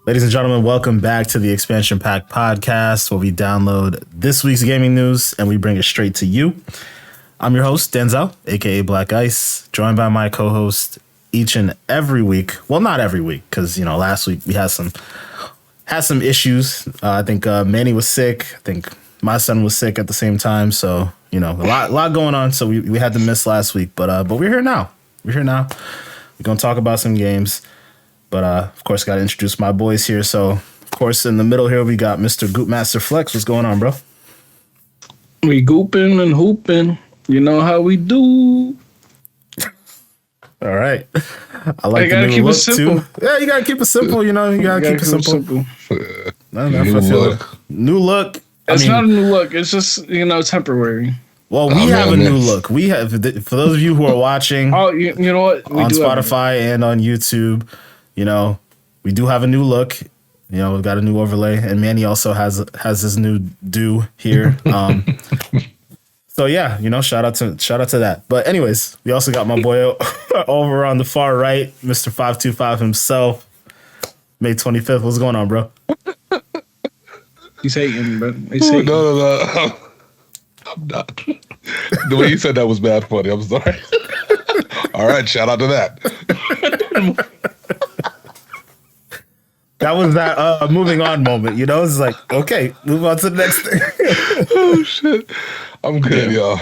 Ladies and gentlemen, welcome back to the Expansion Pack podcast, where we download this week's gaming news and we bring it straight to you. I'm your host, Denzel, aka Black Ice, joined by my co-host each and every week. Well, not every week, because last week we had some issues. I think Manny was sick. I think my son was sick at the same time. So a lot going on. So we had to miss last week, but we're here now. We're gonna talk about some games. But, of course, got to introduce my boys here. So, of course, in the middle here, we got Mr. Goopmaster Flex. What's going on, bro? We gooping and hooping. You know how we do. All right. I like the new look, too. Yeah, you got to keep it simple, You got to keep it simple. New look. It's not a new look. It's just, temporary. Well, we have a new look. We have, for those of you who are watching you know what? on Spotify and on YouTube, we do have a new look. We've got a new overlay, and Manny also has his new do here. So yeah, shout out to that. But anyways, we also got my boy over on the far right, Mr. 525 himself. May 25th. What's going on, bro? He's hating, bro. No. I'm not. The way you said that was bad funny. I'm sorry. All right, shout out to that. That was that moving on moment, It's like, okay, move on to the next thing. Oh, shit. I'm good, y'all.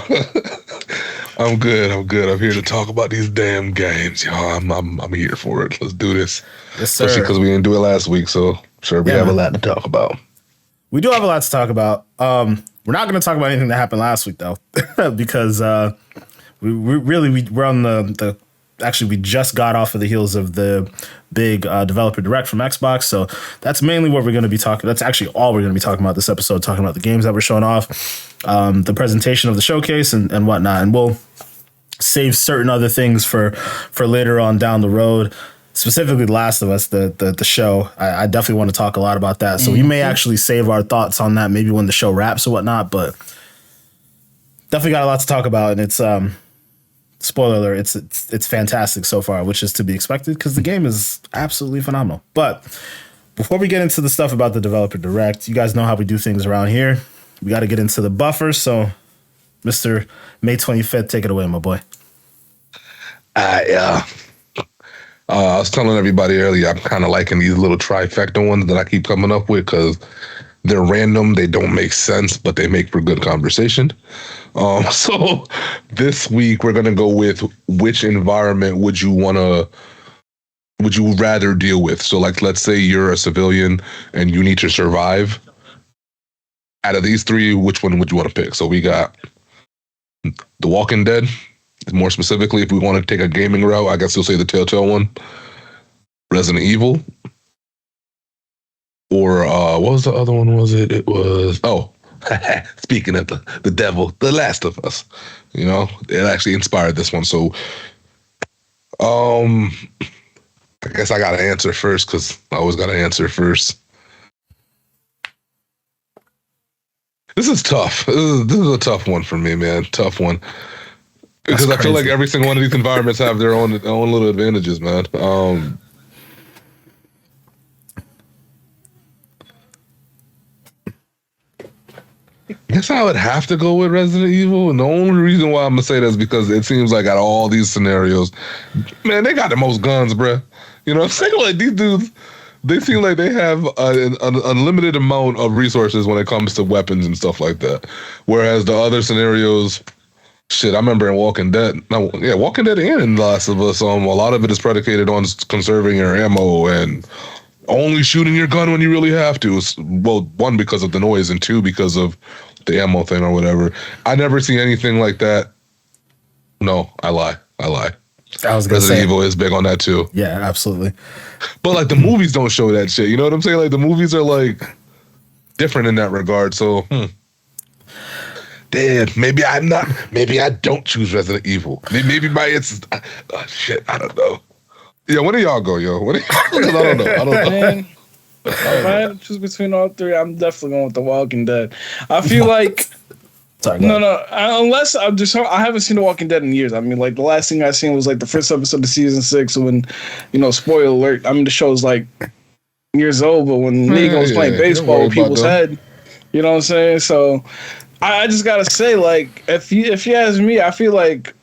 I'm good. I'm here to talk about these damn games, y'all. I'm here for it. Let's do this. Yes, sir. Especially because we didn't do it last week, so sure we have a lot to talk about. We do have a lot to talk about. We're not going to talk about anything that happened last week, though, because we're on the actually, we just got off of the heels of the big developer direct from Xbox. So that's mainly what we're going to be talking. That's actually all we're going to be talking about this episode, talking about the games that were shown off, the presentation of the showcase and whatnot. And we'll save certain other things for later on down the road, specifically Last of Us, the show. I definitely want to talk a lot about that. So we may actually save our thoughts on that maybe when the show wraps or whatnot, but definitely got a lot to talk about. And it's, spoiler alert, it's fantastic so far, which is to be expected because the game is absolutely phenomenal. But before we get into the stuff about the developer direct, you guys know how we do things around here. We got to get into the buffer. So, Mr. May 25th, take it away, my boy. I was telling everybody earlier, I'm kind of liking these little trifecta ones that I keep coming up with because they're random, they don't make sense, but they make for good conversation. So this week we're gonna go with which environment would you rather deal with? So like, let's say you're a civilian and you need to survive. Out of these three, which one would you want to pick? So we got The Walking Dead. More specifically, if we want to take a gaming route, I guess you'll say the Telltale one. Resident Evil. Or what was the other one? It was speaking of the devil, The Last of Us. It actually inspired this one. So I guess I gotta answer first because I always gotta answer first. This is tough. This is a tough one for me, man. Tough one. Because I feel like every single one of these environments have their own little advantages, man. I guess I would have to go with Resident Evil, and the only reason why I'm gonna say that is because it seems like out of all these scenarios, man, they got the most guns, bruh. I'm saying? Like, these dudes, they seem like they have an unlimited amount of resources when it comes to weapons and stuff like that. Whereas the other scenarios, shit, I remember in Walking Dead and in The Last of Us, a lot of it is predicated on conserving your ammo and only shooting your gun when you really have to. Well, one, because of the noise, and two, because of the ammo thing or whatever. I never see anything like that. No, I lie. I was gonna Resident say, Evil is big on that too. Yeah, absolutely. But like the movies don't show that shit. You know what I'm saying? Like the movies are like different in that regard. So, damn, maybe I don't choose Resident Evil. Maybe shit. I don't know. Yeah, when do y'all go, yo? I don't know. Man, if I had to choose between all three, I'm definitely going with The Walking Dead. I feel like Sorry, unless I haven't seen The Walking Dead in years. I mean, like the last thing I seen was like the first episode of season 6 when, spoiler alert. I mean, the show's like, years old, but when Negan was playing baseball with people's head, you know what I'm saying? So I just gotta say, like, if you ask me, I feel like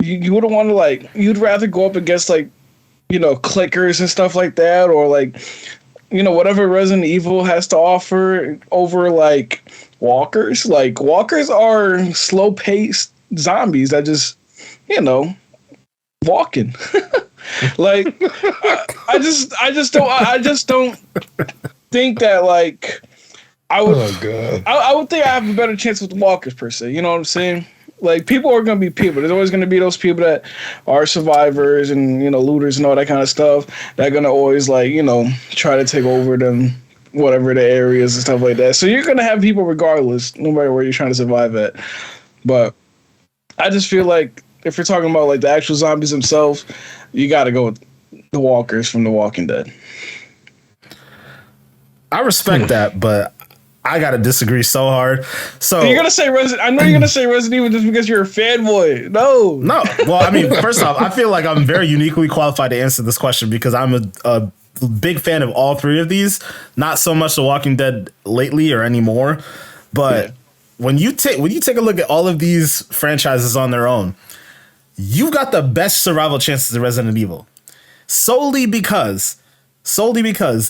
you wouldn't want to, like, you'd rather go up against, like, you know, clickers and stuff like that, or like, you know, whatever Resident Evil has to offer over like walkers. Like, walkers are slow paced zombies that just, you know, walking. Like, I just don't think that, like, I would think I have a better chance with the walkers per se. You know what I'm saying? Like, people are going to be people. There's always going to be those people that are survivors and, you know, looters and all that kind of stuff that are going to always, like, you know, try to take over them, whatever the areas and stuff like that. So you're going to have people regardless, no matter where you're trying to survive at. But I just feel like if you're talking about, like, the actual zombies themselves, you got to go with the walkers from The Walking Dead. I respect that, but I gotta disagree so hard. So you're gonna say I know you're gonna say Resident Evil just because you're a fanboy. No. Well, I mean, first off, I feel like I'm very uniquely qualified to answer this question because I'm a big fan of all three of these. Not so much The Walking Dead lately or anymore, but when you take a look at all of these franchises on their own, you've got the best survival chances of Resident Evil, solely because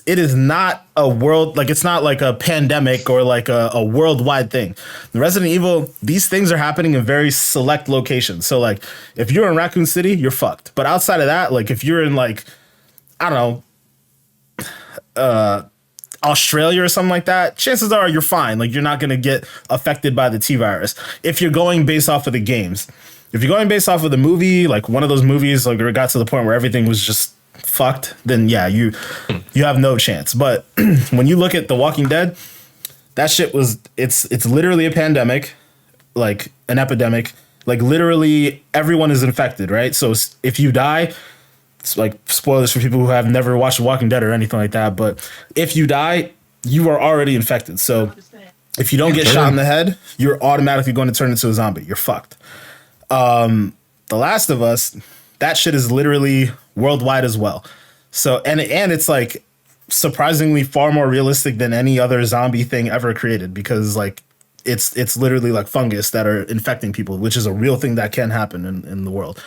it is not a world, like, it's not like a pandemic or like a worldwide thing. The Resident Evil, these things are happening in very select locations. So, like, if you're in Raccoon City, you're fucked. But outside of that, like, if you're in, like, I don't know, Australia or something like that, chances are you're fine. Like, you're not going to get affected by the T-virus. If you're going based off of the games. If you're going based off of the movie, like one of those movies, like, it got to the point where everything was just fucked, then yeah, you have no chance. But when you look at The Walking Dead, that shit was it's literally a pandemic, like an epidemic. Like, literally everyone is infected, right? So if you die, it's like spoilers for people who have never watched The Walking Dead or anything like that, but if you die, you are already infected. So if you don't get shot in the head, you're automatically going to turn into a zombie. You're fucked. The Last of Us, that shit is literally worldwide as well. So and it's like surprisingly far more realistic than any other zombie thing ever created, because like it's literally like fungus that are infecting people, which is a real thing that can happen in the world.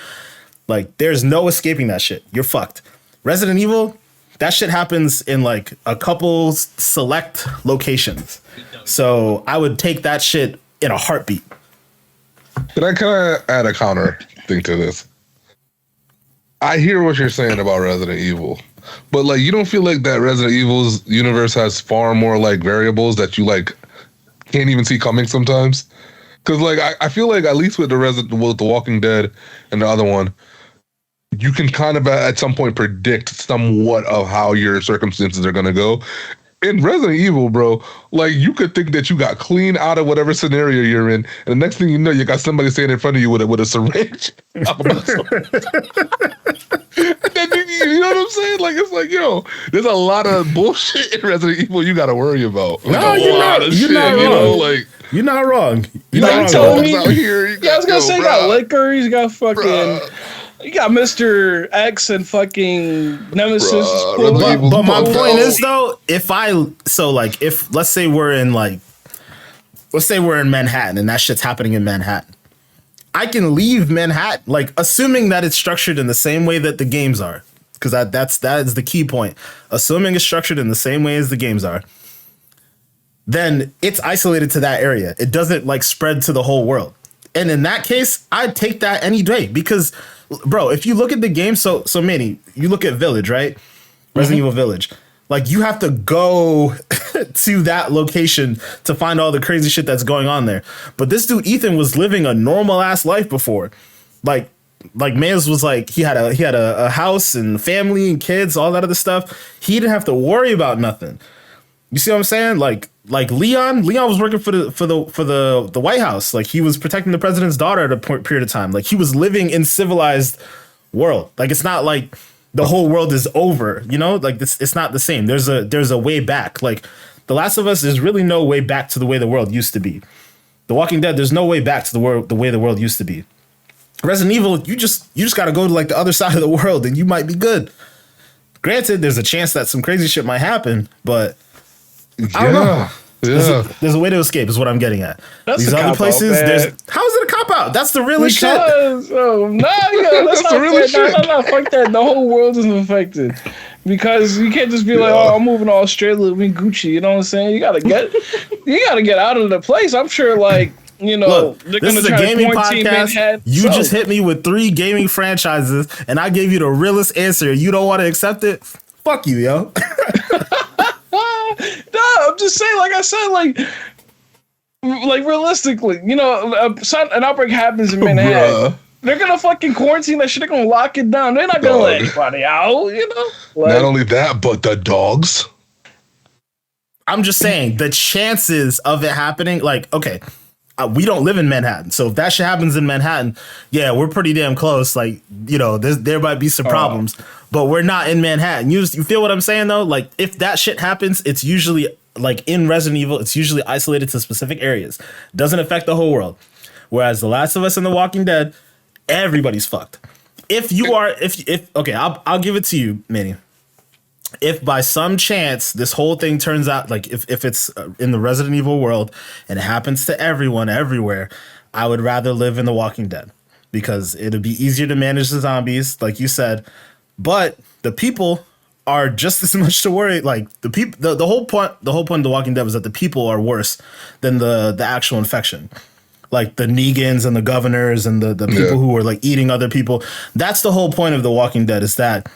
Like, there's no escaping that shit. You're fucked. Resident Evil, that shit happens in like a couple select locations. So I would take that shit in a heartbeat. Can I add a counter thing to this? I hear what you're saying about Resident Evil, but like, you don't feel like that Resident Evil's universe has far more like variables that you like can't even see coming sometimes? Because like, I feel like at least with The Walking Dead and the other one, you can kind of at some point predict somewhat of how your circumstances are going to go. In Resident Evil, bro, like, you could think that you got clean out of whatever scenario you're in, and the next thing you know, you got somebody standing in front of you with a syringe. And then, you know what I'm saying? Like, it's like, yo, there's a lot of bullshit in Resident Evil you got to worry about. Like, no, you're not wrong. You know, like, you're not wrong. You told me. Out here, I was gonna say, you got liquor. You got fucking. You got Mr. X and fucking Nemesis. But my point is, though, if let's say we're in Manhattan and that shit's happening in Manhattan, I can leave Manhattan, like, assuming that it's structured in the same way that the games are, because that is the key point. Assuming it's structured in the same way as the games are, then it's isolated to that area. It doesn't like spread to the whole world. And in that case, I'd take that any day, because, bro, if you look at the game, so Manny, you look at Village, right? Resident Evil Village. Like, you have to go to that location to find all the crazy shit that's going on there. But this dude Ethan was living a normal ass life before. Like Mans was like, he had a house and family and kids, all that other stuff. He didn't have to worry about nothing. You see what I'm saying? Like Leon was working for the White House. Like, he was protecting the president's daughter at a period of time. Like, he was living in civilized world. Like, it's not like the whole world is over, you know? Like, it's not the same. There's a way back. Like, The Last of Us, there's really no way back to the way the world used to be. The Walking Dead, there's no way back to the way the world used to be. Resident Evil, you just got to go to like the other side of the world and you might be good. Granted, there's a chance that some crazy shit might happen, but I don't know. There's a way to escape is what I'm getting at. That's these other places, how is it a cop out? That's the realest shit. That's the realest shit. No, fuck that. The whole world is affected. Because you can't just be like, oh, I'm moving to Australia with Gucci. You know what I'm saying? You gotta get out of the place. I'm sure, like, you know, look, this is a gaming podcast. You just hit me with 3 gaming franchises, and I gave you the realest answer. You don't want to accept it? Fuck you, yo. No, I'm just saying, like I said, like realistically, you know, an outbreak happens in Manhattan. Bruh. They're gonna fucking quarantine that shit. They're gonna lock it down. They're not gonna let anybody out, you know? Like, not only that, but the dogs. I'm just saying, the chances of it happening, like, okay, we don't live in Manhattan. So if that shit happens in Manhattan, yeah, we're pretty damn close. Like, you know, there might be some problems, but we're not in Manhattan. You feel what I'm saying, though? Like, if that shit happens, it's usually, like, in Resident Evil, it's usually isolated to specific areas. Doesn't affect the whole world. Whereas The Last of Us and The Walking Dead, everybody's fucked. If you are, okay, I'll give it to you, Manny. If by some chance this whole thing turns out, like if it's in the Resident Evil world and it happens to everyone everywhere, I would rather live in The Walking Dead because it'll be easier to manage the zombies, like you said. But the people are just as much to worry. Like the whole point of The Walking Dead was that the people are worse than the actual infection. Like the Negans and the governors and the people who are like eating other people. That's the whole point of The Walking Dead, is that,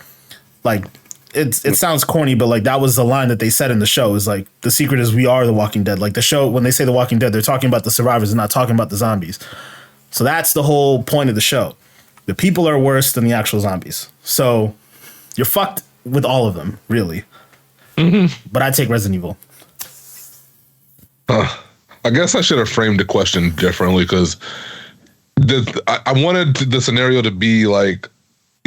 like, it sounds corny, but like that was the line that they said in the show, is like, the secret is we are The Walking Dead. Like the show, when they say The Walking Dead, they're talking about the survivors and not talking about the zombies. So that's the whole point of the show. The people are worse than the actual zombies. So you're fucked with all of them, really. Mm-hmm. But I take Resident Evil. I guess I should have framed the question differently, because I wanted the scenario to be like,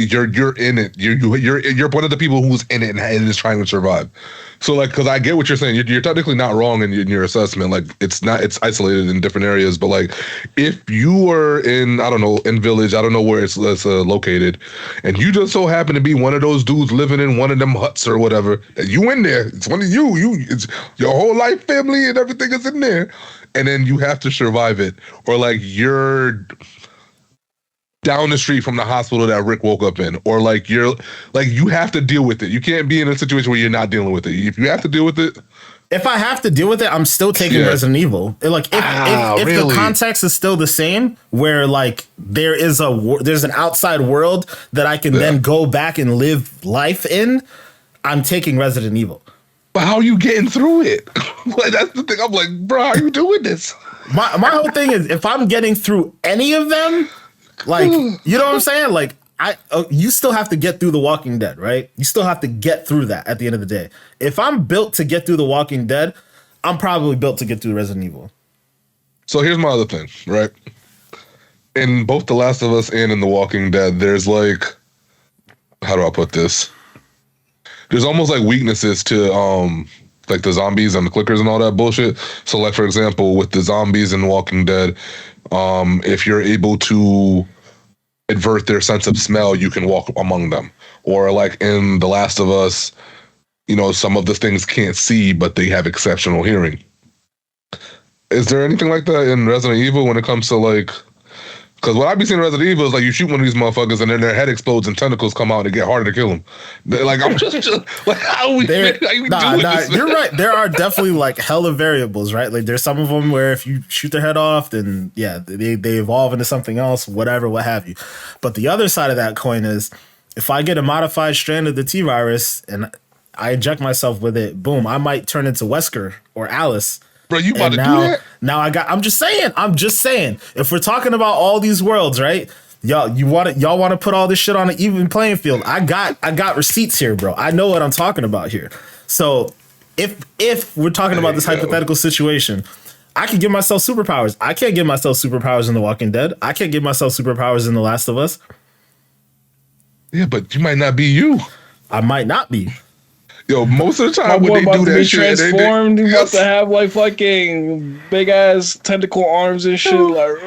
you're in it. You're one of the people who's in it and is trying to survive. So like, because I get what you're saying. You're technically not wrong in your assessment. Like it's isolated in different areas. But like, if you were in, I don't know, in Village, I don't know where it's located, and you just so happen to be one of those dudes living in one of them huts or whatever, and you in there, it's one of it's your whole life, family, and everything is in there, and then you have to survive it, or like you're down the street from the hospital that Rick woke up in, or like you have to deal with it. You can't be in a situation where you're not dealing with it. If you have to deal with it, if I have to deal with it, I'm still taking Resident Evil. Like if really? The context is still the same, where like there's an outside world that I can then go back and live life in, I'm taking Resident Evil. But how are you getting through it? Like that's the thing. I'm like, bro, how are you doing this? My whole thing is, if I'm getting through any of them, like, you know what I'm saying? Like, you still have to get through The Walking Dead, right? You still have to get through that at the end of the day. If I'm built to get through The Walking Dead, I'm probably built to get through Resident Evil. So here's my other thing, right? In both The Last of Us and in The Walking Dead, there's like, how do I put this? There's almost like weaknesses to like the zombies and the clickers and all that bullshit. So like, for example, with the zombies in The Walking Dead, if you're able to advert their sense of smell, you can walk among them. Or like in The Last of Us, you know, some of the things can't see, but they have exceptional hearing. Is there anything like that in Resident Evil when it comes to like, because what I be seeing in Resident Evil is like you shoot one of these motherfuckers and then their head explodes and tentacles come out and it get harder to kill them. Like I'm just like, how are we doing this? You're right. There are definitely like hella variables, right? Like there's some of them where if you shoot their head off, then yeah, they evolve into something else, whatever, what have you. But the other side of that coin is, if I get a modified strand of the T virus and I inject myself with it, boom, I might turn into Wesker or Alice. Bro, you about to do that? Now I'm just saying, if we're talking about all these worlds, right? Y'all want to put all this shit on an even playing field. I got receipts here, bro. I know what I'm talking about here. So if we're talking about this hypothetical situation, I can give myself superpowers. I can't give myself superpowers in The Walking Dead. I can't give myself superpowers in The Last of Us. Yeah, but you might not be you. I might not be. Yo, most of the My time boy when they about do to that be shit, transformed. He about yes, to have like fucking big ass tentacle arms and shit. Like,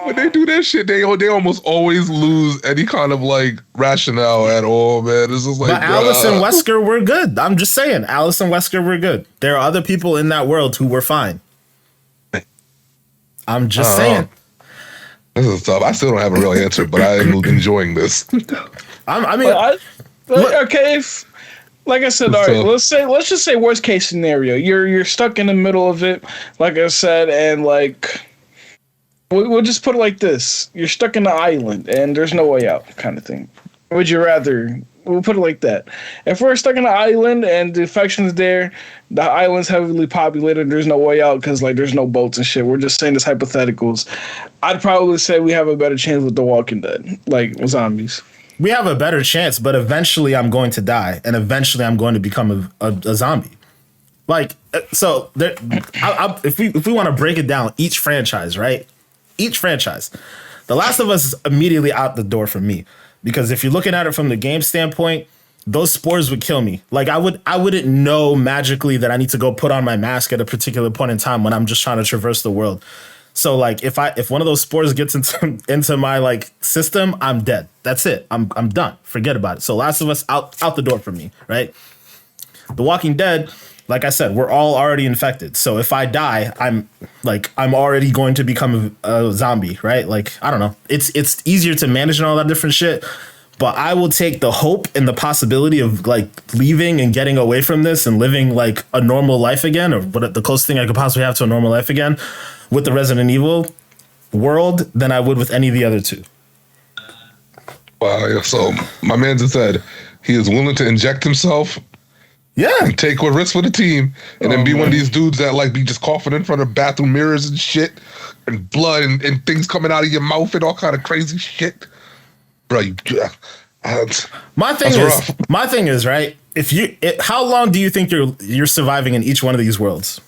when they do that shit, they almost always lose any kind of like rationale at all, man. It's just like, But Alice and bruh. Wesker were good. I'm just saying, Alice and Wesker were good. There are other people in that world who were fine. I'm just saying. This is tough. I still don't have a real answer, but I am enjoying this. okay. Like I said, all right. Let's just say worst case scenario. You're stuck in the middle of it. Like I said, and like we'll just put it like this: you're stuck in the island, and there's no way out, kind of thing. Would you rather? We'll put it like that. If we're stuck in the island and the infection's there, the island's heavily populated, there's no way out because like there's no boats and shit. We're just saying this hypotheticals. I'd probably say we have a better chance with The Walking Dead, like zombies. We have a better chance, but eventually I'm going to die, and eventually I'm going to become a zombie. Like, so there, if we want to break it down, each franchise, right? Each franchise, The Last of Us is immediately out the door for me, because if you're looking at it from the game standpoint, those spores would kill me. Like I wouldn't know magically that I need to go put on my mask at a particular point in time when I'm just trying to traverse the world. So like if one of those spores gets into my like system, I'm dead. That's it. I'm done. Forget about it. So Last of Us out the door for me, right? The Walking Dead, like I said, we're all already infected. So if I die, I'm already going to become a zombie, right? Like I don't know. It's easier to manage and all that different shit. But I will take the hope and the possibility of like leaving and getting away from this and living like a normal life again, or what the closest thing I could possibly have to a normal life again with the Resident Evil world than I would with any of the other two. Wow. So my man just said he is willing to inject himself. Yeah. And take a risk for the team and then be one of these dudes that like be just coughing in front of bathroom mirrors and shit and blood and things coming out of your mouth and all kind of crazy shit. Bro, my thing is right. How long do you think you're surviving in each one of these worlds?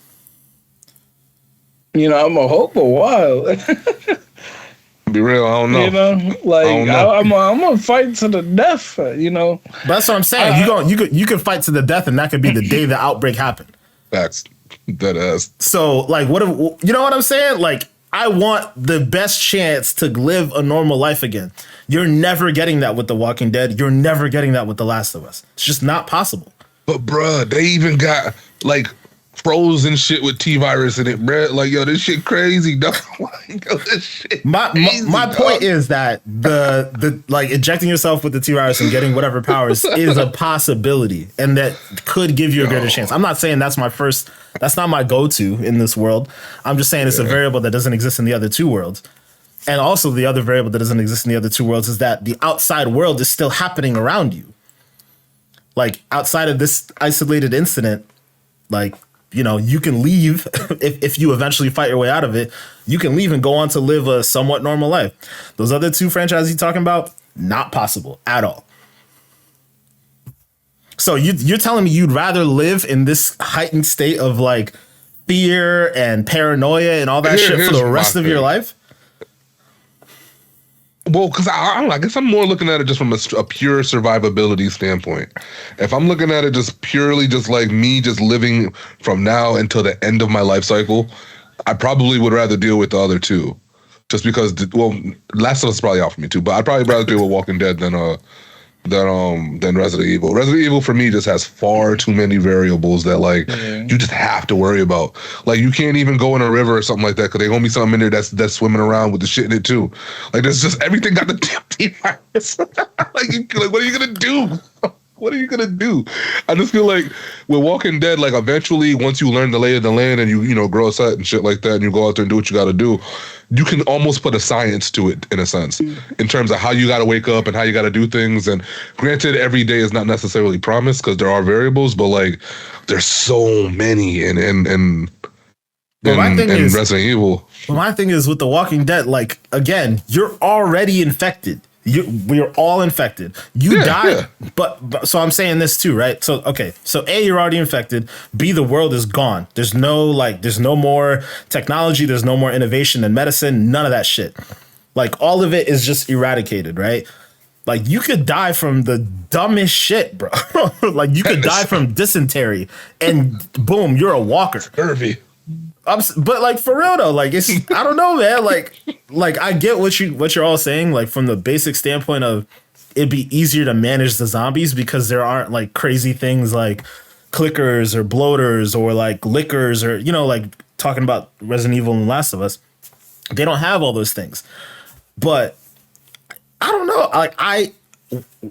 You know, I'm gonna hope a while. Be real, I don't know. You know, like I'm gonna fight to the death. You know, but that's what I'm saying. You could fight to the death, and that could be the day the outbreak happened. Facts, that ass. So, like, you know what I'm saying? Like, I want the best chance to live a normal life again. You're never getting that with The Walking Dead. You're never getting that with The Last of Us. It's just not possible. But bruh, they even got like frozen shit with T-virus in it, bruh. Like, yo, this shit crazy, dog. Like, yo, this shit my point is that the like injecting yourself with the T-virus and getting whatever powers is a possibility, and that could give you a greater chance. I'm not saying that's not my go-to in this world. I'm just saying it's a variable that doesn't exist in the other two worlds. And also the other variable that doesn't exist in the other two worlds is that the outside world is still happening around you. Like outside of this isolated incident, like, you know, you can leave if you eventually fight your way out of it. You can leave and go on to live a somewhat normal life. Those other two franchises you're talking about, not possible at all. So you're telling me you'd rather live in this heightened state of like fear and paranoia and all that shit for the rest of your life? Well, because I guess I'm more looking at it just from a pure survivability standpoint. If I'm looking at it just purely just like me just living from now until the end of my life cycle, I probably would rather deal with the other two. Just because, Last of Us is probably out for me too, but I'd probably rather deal with Walking Dead than Resident Evil. Resident Evil for me just has far too many variables that like you just have to worry about. Like you can't even go in a river or something like that because there's gonna be something in there that's swimming around with the shit in it too. Like there's just everything got the damn T-virus. like what are you gonna do? What are you gonna do? I just feel like with Walking Dead, like eventually once you learn the lay of the land and you grow a set and shit like that and you go out there and do what you gotta do, you can almost put a science to it in a sense, in terms of how you gotta wake up and how you gotta do things. And granted, every day is not necessarily promised because there are variables, but like there's so many in Resident Evil. Well, my thing is with The Walking Dead, like again, you're already infected. We're all infected. You die, but so I'm saying this too, right? So okay, so A, you're already infected. B, the world is gone. There's no more technology. There's no more innovation in medicine. None of that shit. Like all of it is just eradicated, right? Like, you could die from the dumbest shit, bro. Like, you could die from dysentery, and boom, you're a walker. Scurvy. But like, for real though, like, it's, I don't know, man. Like I get what you're all saying. Like, from the basic standpoint of it'd be easier to manage the zombies because there aren't like crazy things like clickers or bloaters or like lickers or, you know, like talking about Resident Evil and Last of Us. They don't have all those things. But I don't know. Like,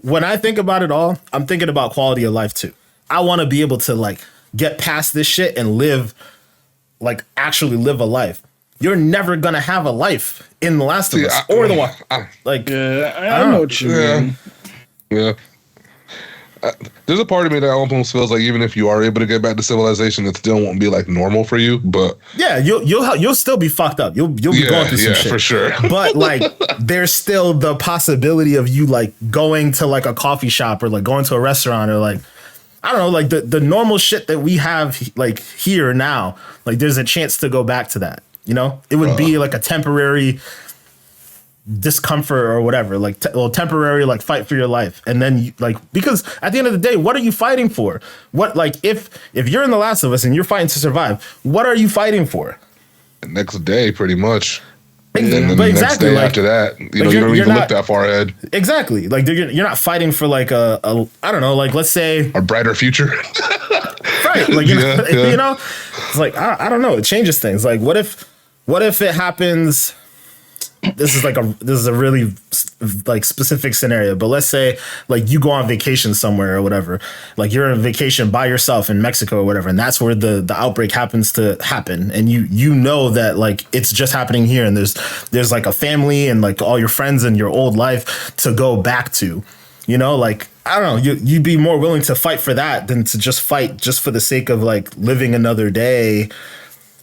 when I think about it all, I'm thinking about quality of life too. I want to be able to like get past this shit and live, like, actually live a life. You're never gonna have a life in The Last of Us or The Walking. Like, I know what you mean. Yeah. There's a part of me that almost feels like even if you are able to get back to civilization, it still won't be like normal for you. But yeah, you'll still be fucked up. You'll be going through some shit for sure. But like, there's still the possibility of you like going to like a coffee shop or like going to a restaurant or like, I don't know, like the normal shit that we have like here now. Like, there's a chance to go back to that. You know, it would be like a temporary discomfort or whatever, like temporary like fight for your life. And then you, like, because at the end of the day, what are you fighting for? What, like, if you're in The Last of Us and you're fighting to survive, what are you fighting for? The next day, pretty much. And then the exactly, next day like, after that, you know, you don't even look that far ahead. Exactly. Like, you're not fighting for like a I don't know, like, let's say a brighter future. Right. Like, you know, it's like, I don't know. It changes things. Like, what if it happens? This is a really like specific scenario, but let's say like you go on vacation somewhere or whatever, like you're on vacation by yourself in Mexico or whatever, and that's where the outbreak happens to happen, and you know that like it's just happening here, and there's like a family and like all your friends and your old life to go back to, you know, like, I don't know, you'd be more willing to fight for that than to just fight just for the sake of like living another day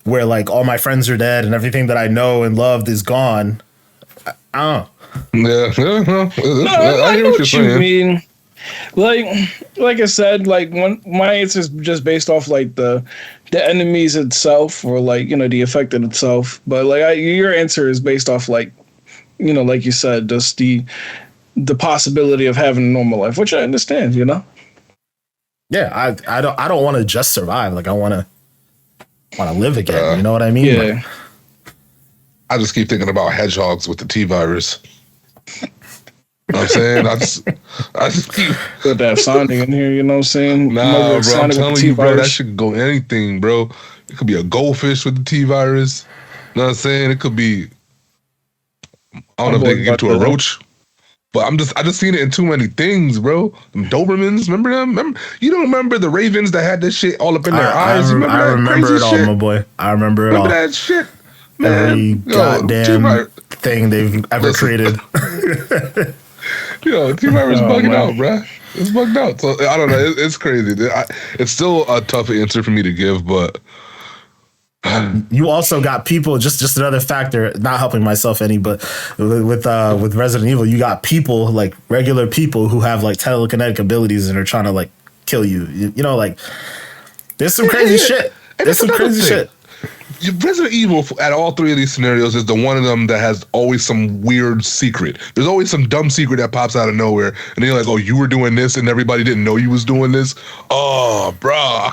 where like all my friends are dead and everything that I know and loved is gone. I don't know. Yeah. I know what you mean. Like I said, like, my answer is just based off like the enemies itself, or like, you know, the effect in itself. But like your answer is based off like, you know, like you said, just the possibility of having a normal life, which I understand, you know. Yeah, I don't want to just survive. Like, I want to live again. You know what I mean? Yeah. Like, I just keep thinking about hedgehogs with the T virus. You know what I'm saying? I just keep put that Sonic in here, you know what I'm saying? Nah, bro, I'm telling you, bro, that should go anything, bro. It could be a goldfish with the T virus. You know what I'm saying? It could be, I don't know if they can get to a roach. But I just seen it in too many things, bro. Them Dobermans, remember them? You don't remember the ravens that had this shit all up in their eyes? I remember it all, my boy. I remember it all. Remember that shit? Every goddamn thing they've ever created. Yo, T-Virus bugging out, bro. It's bugged out. So I don't know. It's crazy. It's still a tough answer for me to give, but you also got people, just another factor, not helping myself any, but with Resident Evil, you got people, like regular people who have like telekinetic abilities and are trying to like kill you. You know, like, there's some crazy shit. There's some crazy shit. Resident Evil at all three of these scenarios is the one of them that has always some weird secret. There's always some dumb secret that pops out of nowhere, and then you're like, "Oh, you were doing this, and everybody didn't know you was doing this." Oh, bro!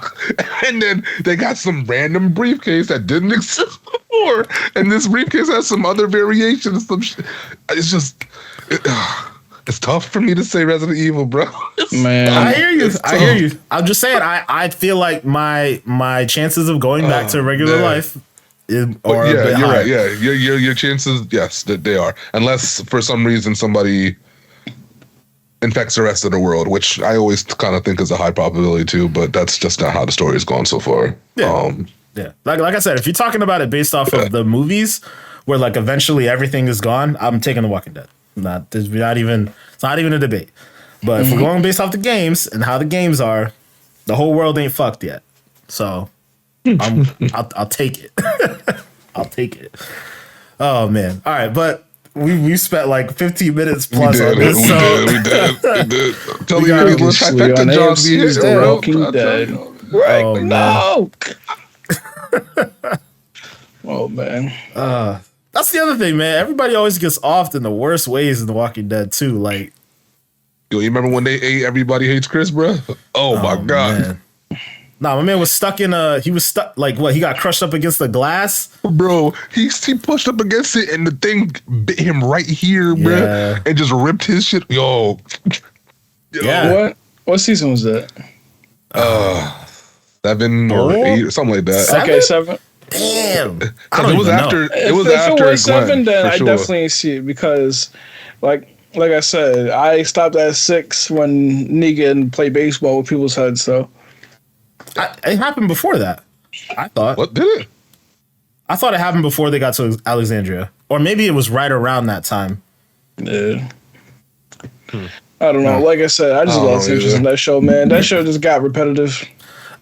And then they got some random briefcase that didn't exist before, and this briefcase has some other variations. Some shit. It's just. It's tough for me to say Resident Evil, bro. Man, I hear you. I'm just saying, I feel like my chances of going back to regular life are a bit you're high. right. Yeah, your chances, yes, that they are. Unless for some reason somebody infects the rest of the world, which I always kind of think is a high probability too. But that's just not how the story has gone so far. Yeah, Like I said, if you're talking about it based off of the movies, where like eventually everything is gone, I'm taking The Walking Dead. It's not even a debate. But if we're going based off the games and how the games are, the whole world ain't fucked yet. So I'll take it. I'll take it. Oh man. All right, but we spent like 15 minutes plus on this. We did. Tell me your little trifecta jobs we hit, bro. Walking Dead. Right. Oh, no. Oh man. That's the other thing, man. Everybody always gets off in the worst ways in The Walking Dead too. Like Yo, you remember when they ate Everybody Hates Chris, bro? Oh my God. Man. Nah, my man was stuck in he was stuck, like what, he got crushed up against the glass? Bro, he pushed up against it and the thing bit him right here, bro, and just ripped his shit. Yo. Yeah. What season was that? 7 or 8 or something like that. 7? Okay, 7. Damn. It was after. It was after. If it was 7, then I sure. definitely see it because, like I said, I stopped at 6 when Negan played baseball with people's heads. So it happened before that. I thought. What did it? I thought it happened before they got to Alexandria, or maybe it was right around that time. Yeah. I don't know. Like I said, I just lost interest in that show, man. That show just got repetitive.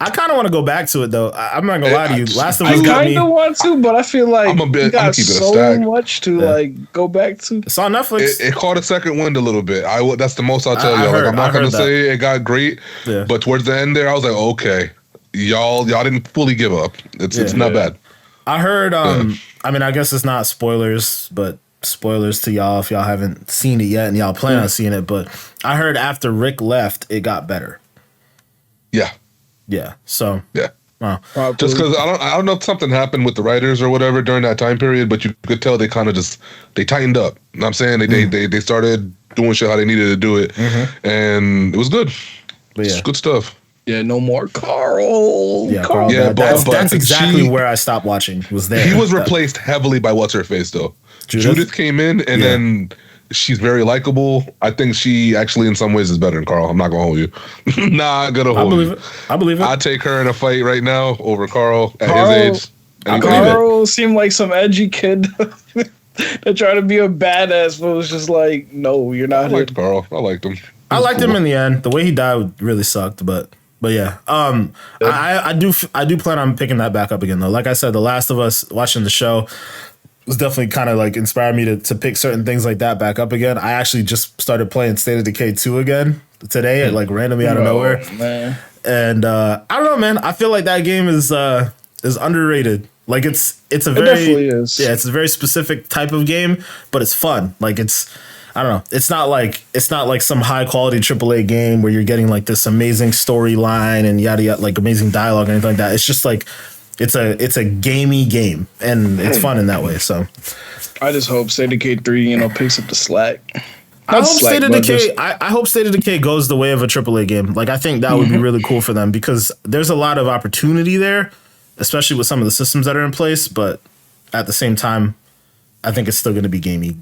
I kind of want to go back to it though. I'm not gonna lie to you. Last of Us I kind of want to, but I feel like you got so much to like go back to. It's on Netflix. It caught a second wind a little bit. That's the most I'll tell you. Like, I'm not gonna say it got great, but towards the end there, I was like, okay, y'all didn't fully give up. It's not bad. I heard. I mean, I guess it's not spoilers, but spoilers to y'all if y'all haven't seen it yet and y'all plan on seeing it. But I heard after Rick left, it got better. Yeah. Yeah. So. Yeah. Just because I don't know if something happened with the writers or whatever during that time period, but you could tell they kind of they tightened up. You know what I'm saying they started doing shit how they needed to do it, and it was good. But it's good stuff. Yeah, no more Carl. Yeah, Carl. Yeah, that's exactly where I stopped watching. Was there? He was replaced heavily by what's her face though. Judith came in, and then she's very likable. I think she actually, in some ways, is better than Carl. I'm not gonna hold you. Not gonna hold you. I believe it. I'd take her in a fight right now over Carl at his age. Carl seemed like some edgy kid that tried to be a badass, but was just like, no, you're not. I liked Carl. I liked him. I liked him in the end. The way he died really sucked, but yeah. I do plan on picking that back up again though. Like I said, The Last of Us, watching the show was definitely kind of like inspired me to pick certain things like that back up again. I actually just started playing State of Decay 2 again today, like randomly out of nowhere. Man. And I don't know, man. I feel like that game is underrated. Like it's a very it's a very specific type of game, but it's fun. Like I don't know. It's not like some high quality AAA game where you're getting like this amazing storyline and yada yada, like amazing dialogue or anything like that. It's just like it's a gamey game, and it's fun in that way. So I just hope State of Decay 3, picks up the slack. I hope State of Decay. I hope State of Decay goes the way of a AAA game. Like I think that would be really cool for them because there's a lot of opportunity there, especially with some of the systems that are in place. But at the same time, I think it's still going to be gamey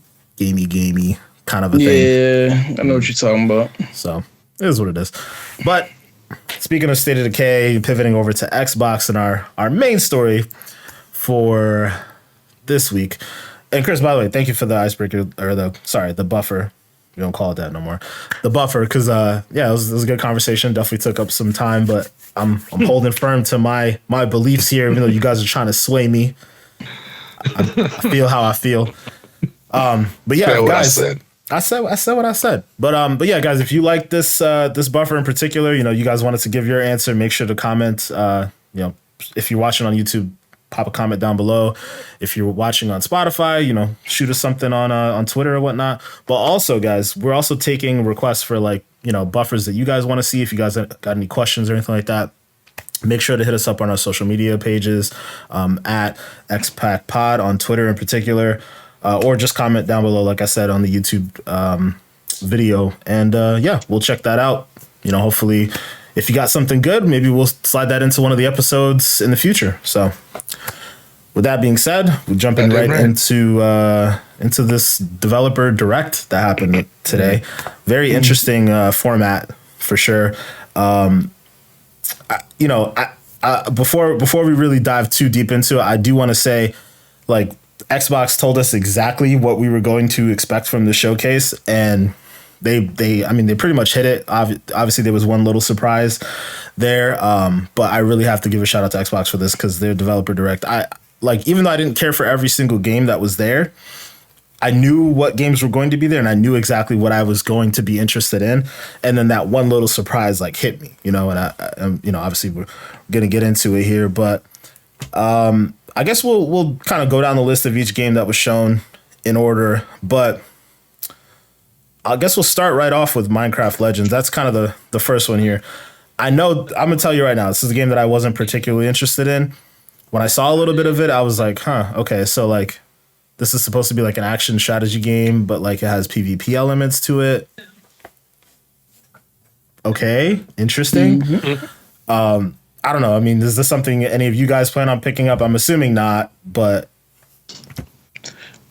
kind of a thing. Yeah, I know what you're talking about. So it is what it is. But speaking of State of Decay, pivoting over to Xbox and our main story for this week. And Chris, by the way, thank you for the icebreaker or the buffer. We don't call it that no more. The buffer, because it was a good conversation. Definitely took up some time, but I'm holding firm to my beliefs here, even though you guys are trying to sway me. I feel how I feel. But yeah, guys. I said what I said. But yeah, guys, if you like this buffer in particular, you guys wanted to give your answer, make sure to comment. If you're watching on YouTube, pop a comment down below. If you're watching on Spotify, shoot us something on Twitter or whatnot. But also, guys, we're also taking requests for buffers that you guys want to see. If you guys got any questions or anything like that, make sure to hit us up on our social media pages at XPackPod on Twitter in particular. Or just comment down below, like I said, on the YouTube video. And we'll check that out. Hopefully, if you got something good, maybe we'll slide that into one of the episodes in the future. So with that being said, we're jumping right into this developer direct that happened today. Very interesting format for sure. Before we really dive too deep into it, I do want to say, Xbox told us exactly what we were going to expect from the showcase, and they pretty much hit it. Obviously, there was one little surprise there, but I really have to give a shout out to Xbox for this because their developer direct. Even though I didn't care for every single game that was there, I knew what games were going to be there, and I knew exactly what I was going to be interested in. And then that one little surprise hit me, and obviously we're gonna get into it here, but I guess we'll kind of go down the list of each game that was shown in order, but I guess we'll start right off with Minecraft Legends. That's kind of the first one here. I know, I'm going to tell you right now, this is a game that I wasn't particularly interested in. When I saw a little bit of it, I was like, huh, okay, so like this is supposed to be like an action strategy game, but like it has PvP elements to it. Okay, interesting. I don't know. I mean, is this something any of you guys plan on picking up? I'm assuming not, but...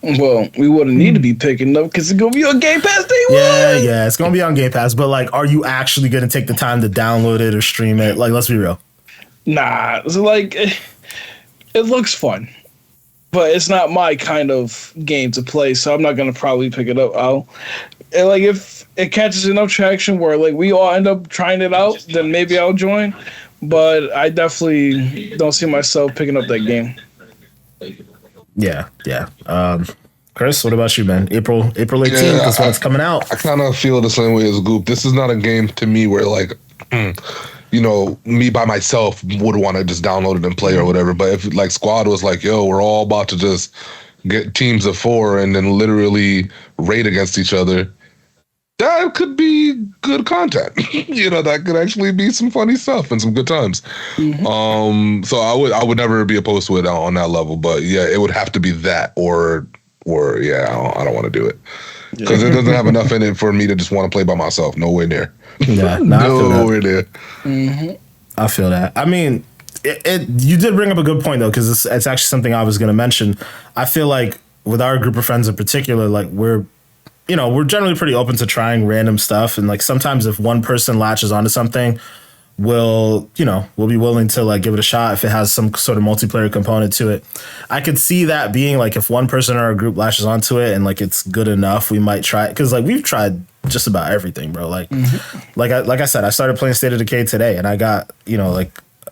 Well, we wouldn't need to be picking up because it's gonna be on Game Pass day one. Yeah, it's gonna be on Game Pass. But like, are you actually gonna take the time to download it or stream it? Like, let's be real. Nah, so like, it looks fun, but it's not my kind of game to play. So I'm not gonna probably pick it up. And like, if it catches enough traction where like we all end up trying it out, then maybe I'll join. But I definitely don't see myself picking up that game. Yeah. Chris, what about you, man? April 18th is when it's coming out. I kind of feel the same way as Goop. This is not a game to me where like, me by myself would want to just download it and play or whatever. But if like Squad was like, yo, we're all about to just get teams of 4 and then literally raid against each other, that could be good content. That could actually be some funny stuff and some good times. So I would never be opposed to it on that level. But yeah, it would have to be that or I don't want to do it because it doesn't have enough in it for me to just want to play by myself. Nowhere near. Yeah, nowhere near. I feel that. I mean, you did bring up a good point though, because it's actually something I was going to mention. I feel like with our group of friends in particular, like we're generally pretty open to trying random stuff. And like sometimes if one person latches onto something, we'll be willing to like give it a shot if it has some sort of multiplayer component to it. I could see that being like if one person in our group latches onto it and like it's good enough, we might try it. Cause like we've tried just about everything, bro. Like, like I said, I started playing State of Decay today and I got,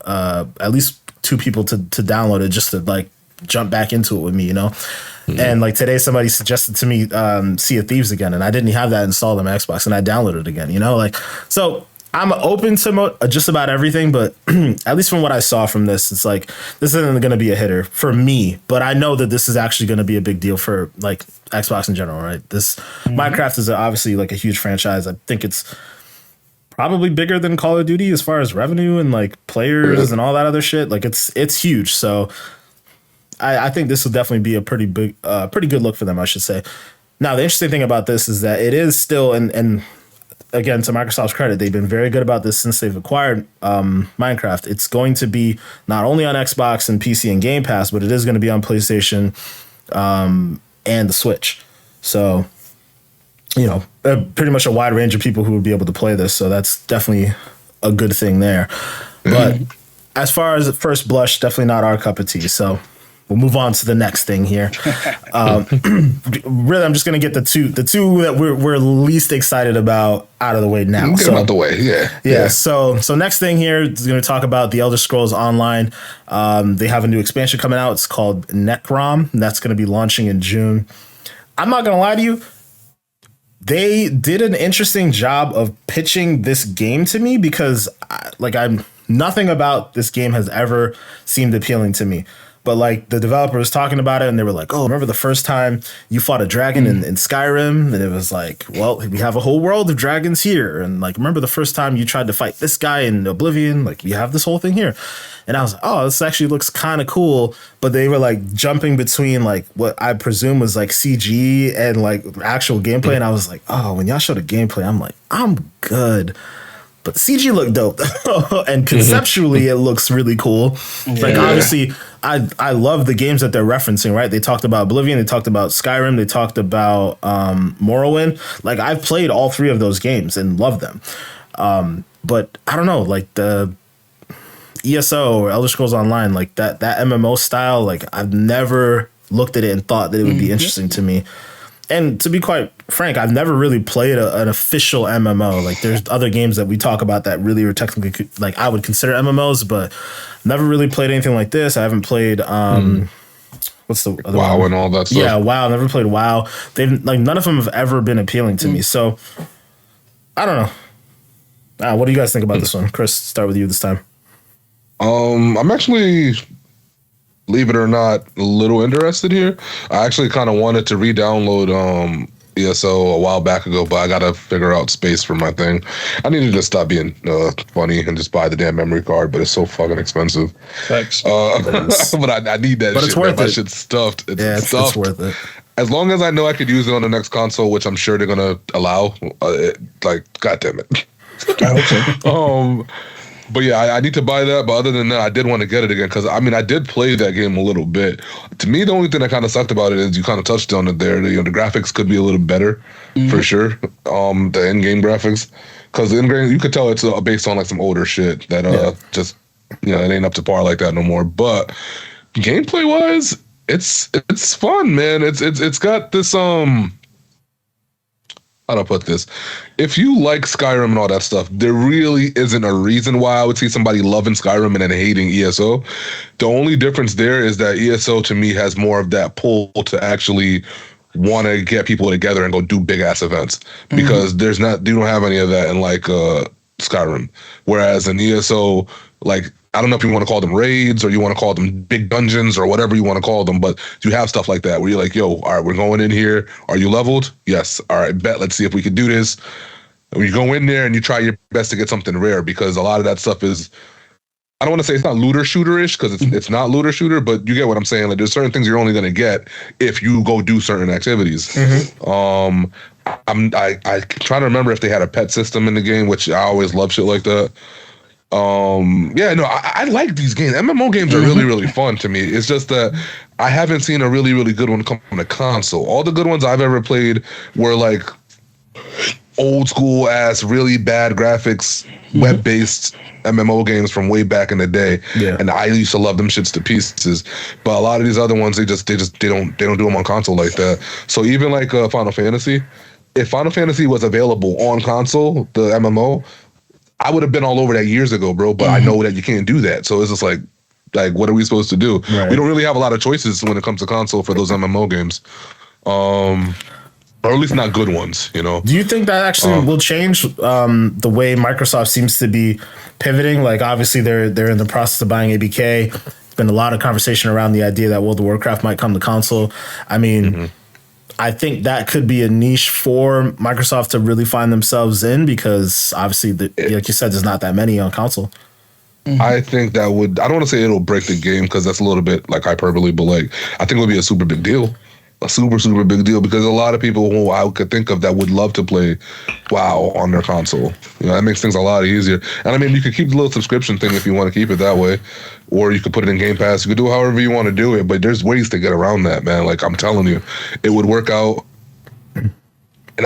at least 2 people to download it just to like jump back into it with me, And like today, somebody suggested to me Sea of Thieves again, and I didn't have that installed on my Xbox, and I downloaded it again. So I'm open to just about everything, but at least from what I saw from this, it's like this isn't going to be a hitter for me. But I know that this is actually going to be a big deal for like Xbox in general, right? This Minecraft is obviously like a huge franchise. I think it's probably bigger than Call of Duty as far as revenue and like players and all that other shit. Like it's huge. So I think this will definitely be a pretty good look for them, I should say. Now, the interesting thing about this is that it is still, and again, to Microsoft's credit, they've been very good about this since they've acquired Minecraft. It's going to be not only on Xbox and PC and Game Pass, but it is going to be on PlayStation and the Switch. So, pretty much a wide range of people who would be able to play this. So that's definitely a good thing there. But as far as first blush, definitely not our cup of tea. So we'll move on to the next thing here. Really, I'm just going to get the two that we're least excited about out of the way now. Get them out the way, yeah. So next thing here is going to talk about the Elder Scrolls Online. They have a new expansion coming out. It's called Necrom. And that's going to be launching in June. I'm not going to lie to you. They did an interesting job of pitching this game to me because nothing about this game has ever seemed appealing to me. But like the developer was talking about it and they were like, oh, remember the first time you fought a dragon in Skyrim? And it was like, well, we have a whole world of dragons here. And like, remember the first time you tried to fight this guy in Oblivion? Like, we have this whole thing here. And I was like, oh, this actually looks kind of cool. But they were like jumping between like what I presume was like CG and like actual gameplay. And I was like, oh, when y'all showed the gameplay, I'm like, I'm good. But the CG looked dope. And conceptually, it looks really cool. Like, obviously, I love the games that they're referencing, right? They talked about Oblivion. They talked about Skyrim. They talked about Morrowind. Like, I've played all 3 of those games and loved them. But I don't know, like, the ESO or Elder Scrolls Online, like, that MMO style, like, I've never looked at it and thought that it would be interesting to me. And to be quite frank, I've never really played an official MMO. Like, there's other games that we talk about that really are technically, like, I would consider MMOs, but never really played anything like this. I haven't played, what's the other WoW one? And all that stuff. Yeah, WoW. Never played WoW. None of them have ever been appealing to me. So, I don't know. What do you guys think about this one? Chris, start with you this time. I'm actually, believe it or not, a little interested here. I actually kind of wanted to re-download ESO a while back ago, but I gotta figure out space for my thing. I need to just stop being funny and just buy the damn memory card, but it's so fucking expensive. Thanks. But I need that but shit. It's worth man. it. My shit's stuffed. It's worth it. As long as I know I could use it on the next console, which I'm sure they're gonna allow. God damn it. Okay. But yeah, I need to buy that. But other than that, I did want to get it again because I did play that game a little bit. To me, the only thing that kind of sucked about it is you kind of touched on it there. The graphics could be a little better for sure. The in-game graphics, because the in-game you could tell it's based on like some older shit that just it ain't up to par like that no more. But gameplay wise, it's fun, man. It's got this how do I put this? If you like Skyrim and all that stuff, there really isn't a reason why I would see somebody loving Skyrim and then hating ESO. The only difference there is that ESO to me has more of that pull to actually want to get people together and go do big ass events because you don't have any of that in like Skyrim. Whereas in ESO, like I don't know if you want to call them raids or you want to call them big dungeons or whatever you want to call them, but you have stuff like that where you're like, yo, all right, we're going in here. Are you leveled? Yes. All right, bet. Let's see if we can do this. And you go in there and you try your best to get something rare because a lot of that stuff is, I don't want to say it's not looter shooter-ish because it's not looter shooter, but you get what I'm saying. Like there's certain things you're only going to get if you go do certain activities. I'm trying to remember if they had a pet system in the game, which I always love shit like that. I like these games. MMO games are really, really fun to me. It's just that I haven't seen a really, really good one come on a console. All the good ones I've ever played were like old school ass, really bad graphics, web-based MMO games from way back in the day. Yeah. And I used to love them shits to pieces. But a lot of these other ones, they don't do them on console like that. So even like Final Fantasy, if Final Fantasy was available on console, the MMO, I would have been all over that years ago, bro. But I know that you can't do that. So it's just like, what are we supposed to do? Right. We don't really have a lot of choices when it comes to console for those MMO games. Or at least not good ones, you know. Do you think that actually will change the way Microsoft seems to be pivoting? Like, obviously, they're in the process of buying ABK. There's been a lot of conversation around the idea that World of Warcraft might come to console. I mean, I think that could be a niche for Microsoft to really find themselves in because, obviously, like you said, there's not that many on console. I think that would, I don't want to say it'll break the game because that's a little bit like hyperbole, but like, I think it would be a super big deal. A super, super big deal because a lot of people who I could think of that would love to play WoW on their console. You know, that makes things a lot easier. And I mean, you could keep the little subscription thing if you want to keep it that way, or you could put it in Game Pass. You could do however you want to do it, but there's ways to get around that, man. Like I'm telling you, it would work out. And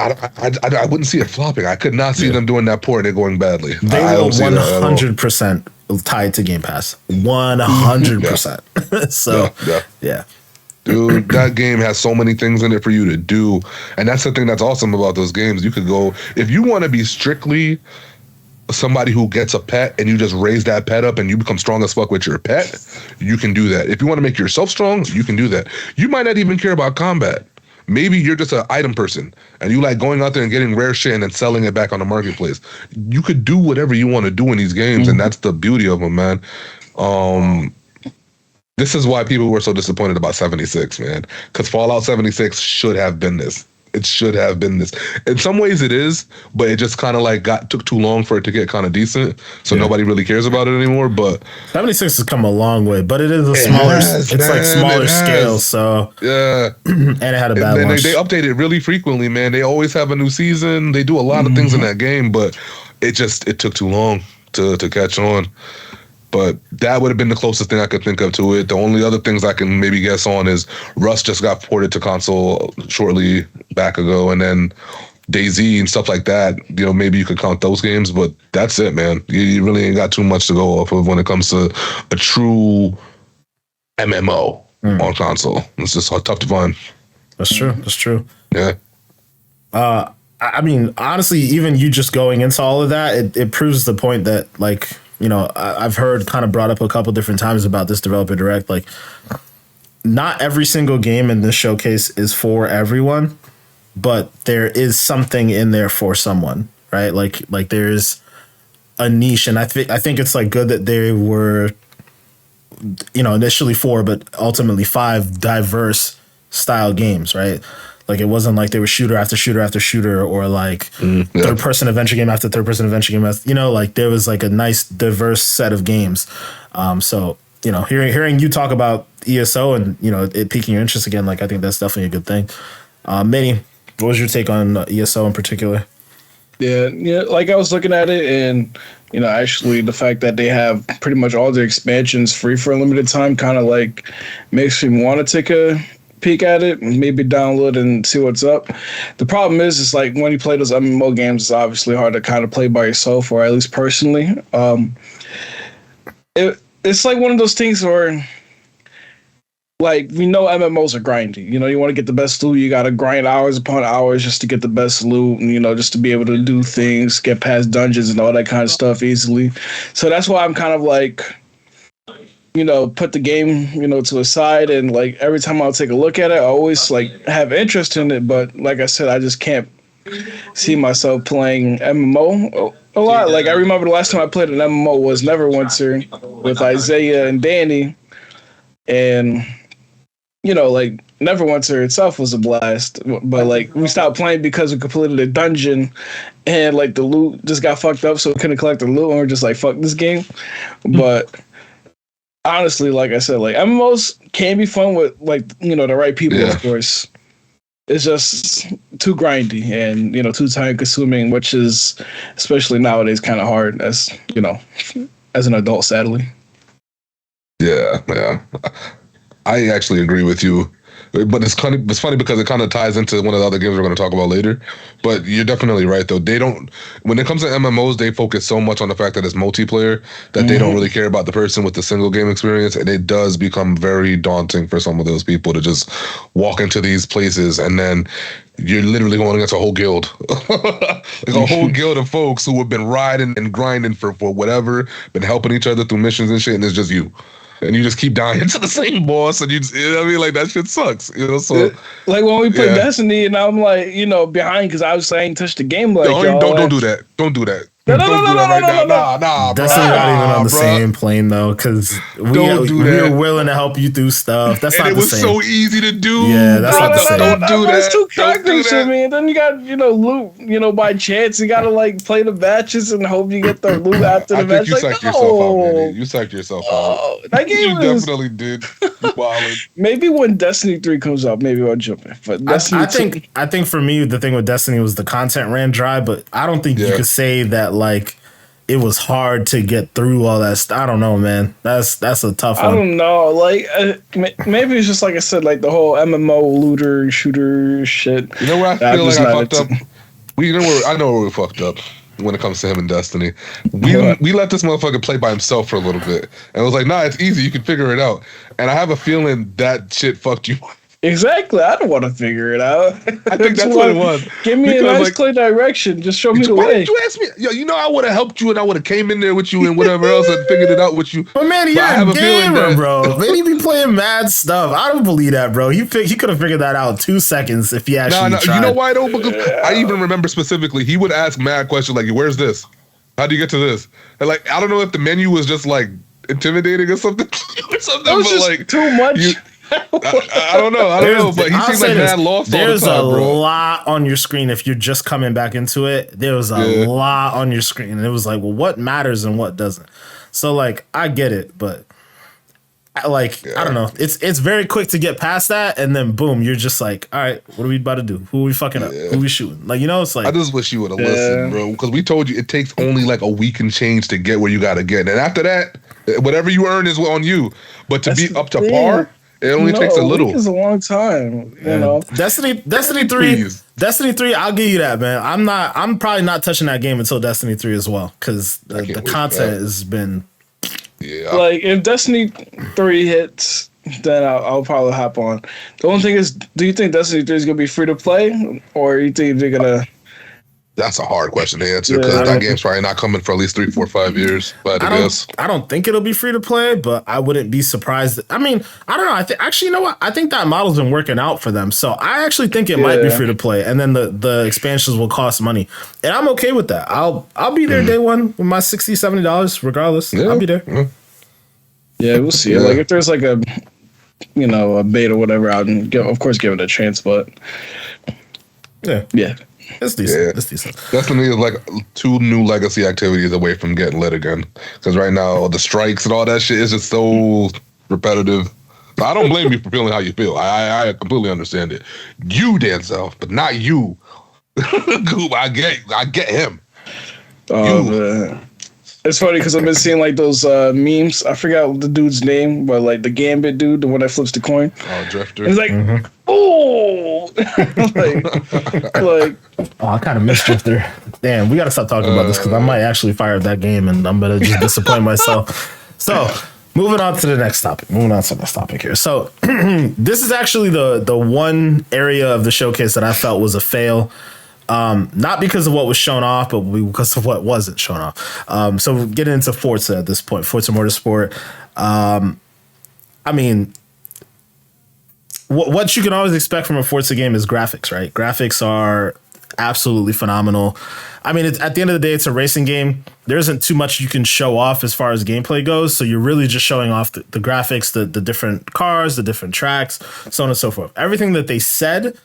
I wouldn't see it flopping. I could not see them doing that port and it going badly. They will 100% tied to Game Pass. 100%. So, yeah. Dude, that game has so many things in it for you to do. And that's the thing that's awesome about those games. You could go, if you want to be strictly somebody who gets a pet and you just raise that pet up and you become strong as fuck with your pet, you can do that. If you want to make yourself strong, you can do that. You might not even care about combat. Maybe you're just an item person and you like going out there and getting rare shit and then selling it back on the marketplace. You could do whatever you want to do in these games, and that's the beauty of them, man. This is why people were so disappointed about 76, man. Because Fallout 76 should have been this. It should have been this. In some ways it is, but it just kind of like took too long for it to get kind of decent. So nobody really cares about it anymore. But 76 has come a long way, but it is a smaller, smaller scale. So yeah. And it had a bad launch. They update it really frequently, man. They always have a new season. They do a lot of things in that game, but it took too long to catch on. But that would have been the closest thing I could think of to it. The only other things I can maybe guess on is Rust just got ported to console shortly back ago, and then DayZ and stuff like that. You know, maybe you could count those games, but that's it, man. You really ain't got too much to go off of when it comes to a true MMO on console. It's just tough to find. That's true. That's true. Yeah. I mean, honestly, even you just going into all of that, it proves the point that, like, you know, I've heard kind of brought up a couple different times about this Developer Direct. Like, not every single game in this showcase is for everyone, but there is something in there for someone, right? Like there's a niche, and I think it's like good that they were, you know, initially 4, but ultimately 5 diverse style games, right? Like it wasn't like they were shooter after shooter after shooter, or like third person adventure game after third person adventure game. Like there was like a nice diverse set of games. So hearing you talk about ESO and it piquing your interest again, like I think that's definitely a good thing. Manny, what was your take on ESO in particular? Yeah, like I was looking at it, and actually the fact that they have pretty much all their expansions free for a limited time kind of like makes me want to take a peek at it and maybe download and see what's up. The problem is, it's like when you play those MMO games, it's obviously hard to kind of play by yourself, or at least personally. It's like one of those things where, like, we know MMOs are grindy. You want to get the best loot, you got to grind hours upon hours just to get the best loot, and, just to be able to do things, get past dungeons and all that kind of stuff easily. So that's why I'm kind of like, put the game, to a side, and like every time I'll take a look at it, I always like have interest in it. But like I said, I just can't see myself playing MMO a lot. Like I remember the last time I played an MMO was Neverwinter with Isaiah and Danny, and like Neverwinter itself was a blast, but like we stopped playing because we completed a dungeon and like the loot just got fucked up, so we couldn't collect the loot, and we're just like, fuck this game. But honestly, like I said, like MMOs can be fun with like the right people, of course. It's just too grindy and too time consuming, which is especially nowadays kind of hard as as an adult, sadly. Yeah. I actually agree with you, but it's funny because it kind of ties into one of the other games we're going to talk about later. But you're definitely right, though. They don't, when it comes to MMOs, they focus so much on the fact that it's multiplayer that they don't really care about the person with the single game experience, and it does become very daunting for some of those people to just walk into these places and then you're literally going against a whole guild, like a whole guild of folks who have been riding and grinding for whatever, been helping each other through missions and shit, and it's just you. And you just keep dying to the same boss, and like that shit sucks, So like when we play Destiny, and I'm like, behind because I ain't touched the game like y'all. Don't do that. Don't do that. No, Nah, Destiny not even on the same plane though, because we were willing to help you do stuff. That's not the same. It was so easy to do. Yeah, that's not the same. Don't do that. It's too characters to me. And then you got loot. By chance you gotta like play the matches and hope you get the loot after the match. You psyched yourself out, man. You psyched yourself out. That game you definitely did. You wilded. Maybe when Destiny 3 comes out, maybe I'll jump in. But I think for me the thing with Destiny was the content ran dry, but I don't think you could say that like it was hard to get through all that stuff. I don't know, man. That's a tough one. I don't know. Like, maybe it's just like I said, like the whole MMO looter shooter shit. You know where I feel like I fucked up? I know where we fucked up when it comes to him and Destiny. We let this motherfucker play by himself for a little bit. And it was like, nah, it's easy. You can figure it out. And I have a feeling that shit fucked you. Exactly. I don't want to figure it out. I think that's what it was. Give me a nice clear direction. Just show me the way. Why did you ask me? Yo, I would have helped you, and I would have came in there with you and whatever else and figured it out with you. But man, you're a gamer, bro. Man, he be playing mad stuff. I don't believe that, bro. He could have figured that out 2 seconds if he actually tried. You know why though? Because I even remember specifically, he would ask mad questions like, "Where's this? How do you get to this?" And like, I don't know if the menu was just like intimidating or something. It was just like too much. I don't know, but he seems like mad lost all the time, There's a bro. lot on your screen if you're just coming back into it. There was a lot on your screen, and it was like, well, what matters and what doesn't? So, like, I get it, but I don't know. It's very quick to get past that, and then boom, you're just like, all right, what are we about to do? Who are we fucking up? Who are we shooting? Like, it's like, I just wish you would have listened, bro, because we told you it takes only like a week and change to get where you got to get, and after that, whatever you earn is on you. But to be up to par. It only takes a little. It's a long time, you know. Destiny 3, I'll give you that, man. I'm probably not touching that game until Destiny 3 as well, because the content has been. Yeah. Like if Destiny 3 hits, then I'll probably hop on. The only thing is, do you think Destiny 3 is gonna be free to play, or you think they're gonna? That's a hard question to answer because that game's probably not coming for at least 3, 4, 5 years. But I don't think it'll be free to play, but I wouldn't be surprised. I mean, I don't know. Actually, you know what? I think that model's been working out for them. So I actually think it might be free to play, and then the expansions will cost money, and I'm okay with that. I'll be there day one with my $60-$70 regardless. I'll be there. Yeah, we'll see. Like if there's like a a beta or whatever out and of course give it a chance. But yeah. It's decent. Yeah. It's decent. Destiny is like 2 new legacy activities away from getting lit again. Because right now, the strikes and all that shit is just so repetitive. I don't blame you for feeling how you feel. I completely understand it. You, Denzel, but not you. Goop, I get him. Oh, man. It's funny because I've been seeing like those memes. I forgot the dude's name, but like the Gambit dude, the one that flips the coin. Oh, Drifter. It's like, oh, like. Oh, I kind of miss Drifter. Damn, we got to stop talking about this because I might actually fire up that game and I'm gonna just disappoint myself. So, moving on to the next topic. Here. So, this is actually the one area of the showcase that I felt was a fail. Not because of what was shown off, but because of what wasn't shown off. So we're getting into Forza at this point, Forza Motorsport. I mean, what you can always expect from a Forza game is graphics, right? Graphics are absolutely phenomenal. I mean, at the end of the day, it's a racing game. There isn't too much you can show off as far as gameplay goes. So you're really just showing off the graphics, the different cars, the different tracks, so on and so forth. Everything that they said,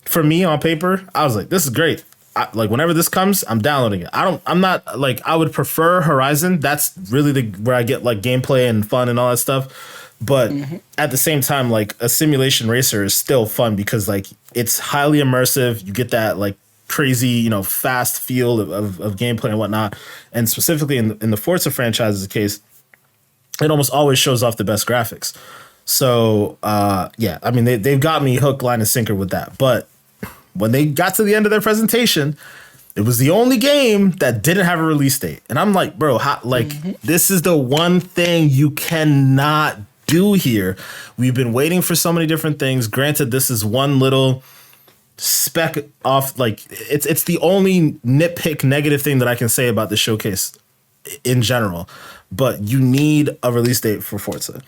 for me on paper, I was like, this is great. Like whenever this comes, I'm downloading it. I'm not like, I would prefer Horizon. That's really where I get like gameplay and fun and all that stuff. But at the same time, like a simulation racer is still fun because like it's highly immersive. You get that like crazy, fast feel of gameplay and whatnot. And specifically in the Forza franchise is the case, it almost always shows off the best graphics. So yeah, I mean they've got me hook, line, and sinker with that. But when they got to the end of their presentation, it was the only game that didn't have a release date. And I'm like, bro, this is the one thing you cannot do here. We've been waiting for so many different things. Granted, this is one little speck off. Like it's the only nitpick negative thing that I can say about the showcase in general. But you need a release date for Forza.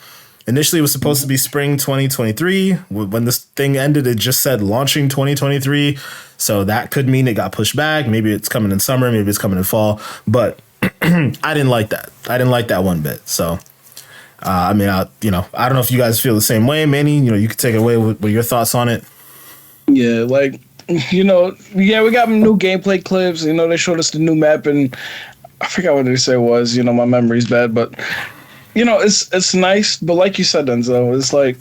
Initially, it was supposed to be spring 2023. When this thing ended, it just said launching 2023. So that could mean it got pushed back. Maybe it's coming in summer. Maybe it's coming in fall. But I didn't like that. I didn't like that one bit. So, I mean, I don't know if you guys feel the same way. Manny, you could take it away with your thoughts on it. Yeah, like, we got new gameplay clips. They showed us the new map. And I forgot what they said it was. My memory's bad. But... it's nice, but like you said, Denzel, it's like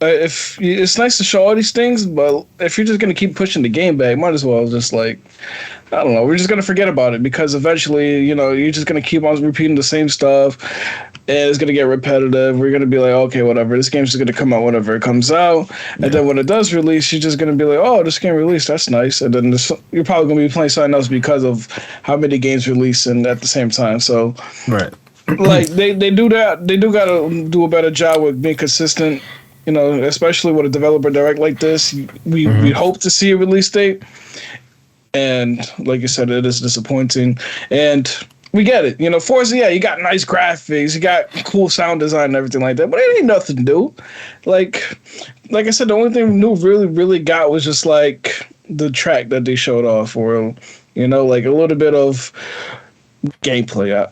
if it's nice to show all these things, but if you're just gonna keep pushing the game back, might as well just like I don't know, we're just gonna forget about it because eventually, you're just gonna keep on repeating the same stuff, and it's gonna get repetitive. We're gonna be like, okay, whatever, this game's just gonna come out whenever it comes out, and then when it does release, you're just gonna be like, oh, this game released, that's nice, and then you're probably gonna be playing something else because of how many games release and at the same time. So right. Like they do that. They do gotta do a better job with being consistent. Especially with a developer direct like this. We hope to see a release date, and like you said, it is disappointing. And we get it. Forza, you got nice graphics, you got cool sound design and everything like that, but it ain't nothing to do. Like I said, the only thing new really got was just like the track that they showed off, or like a little bit of gameplay.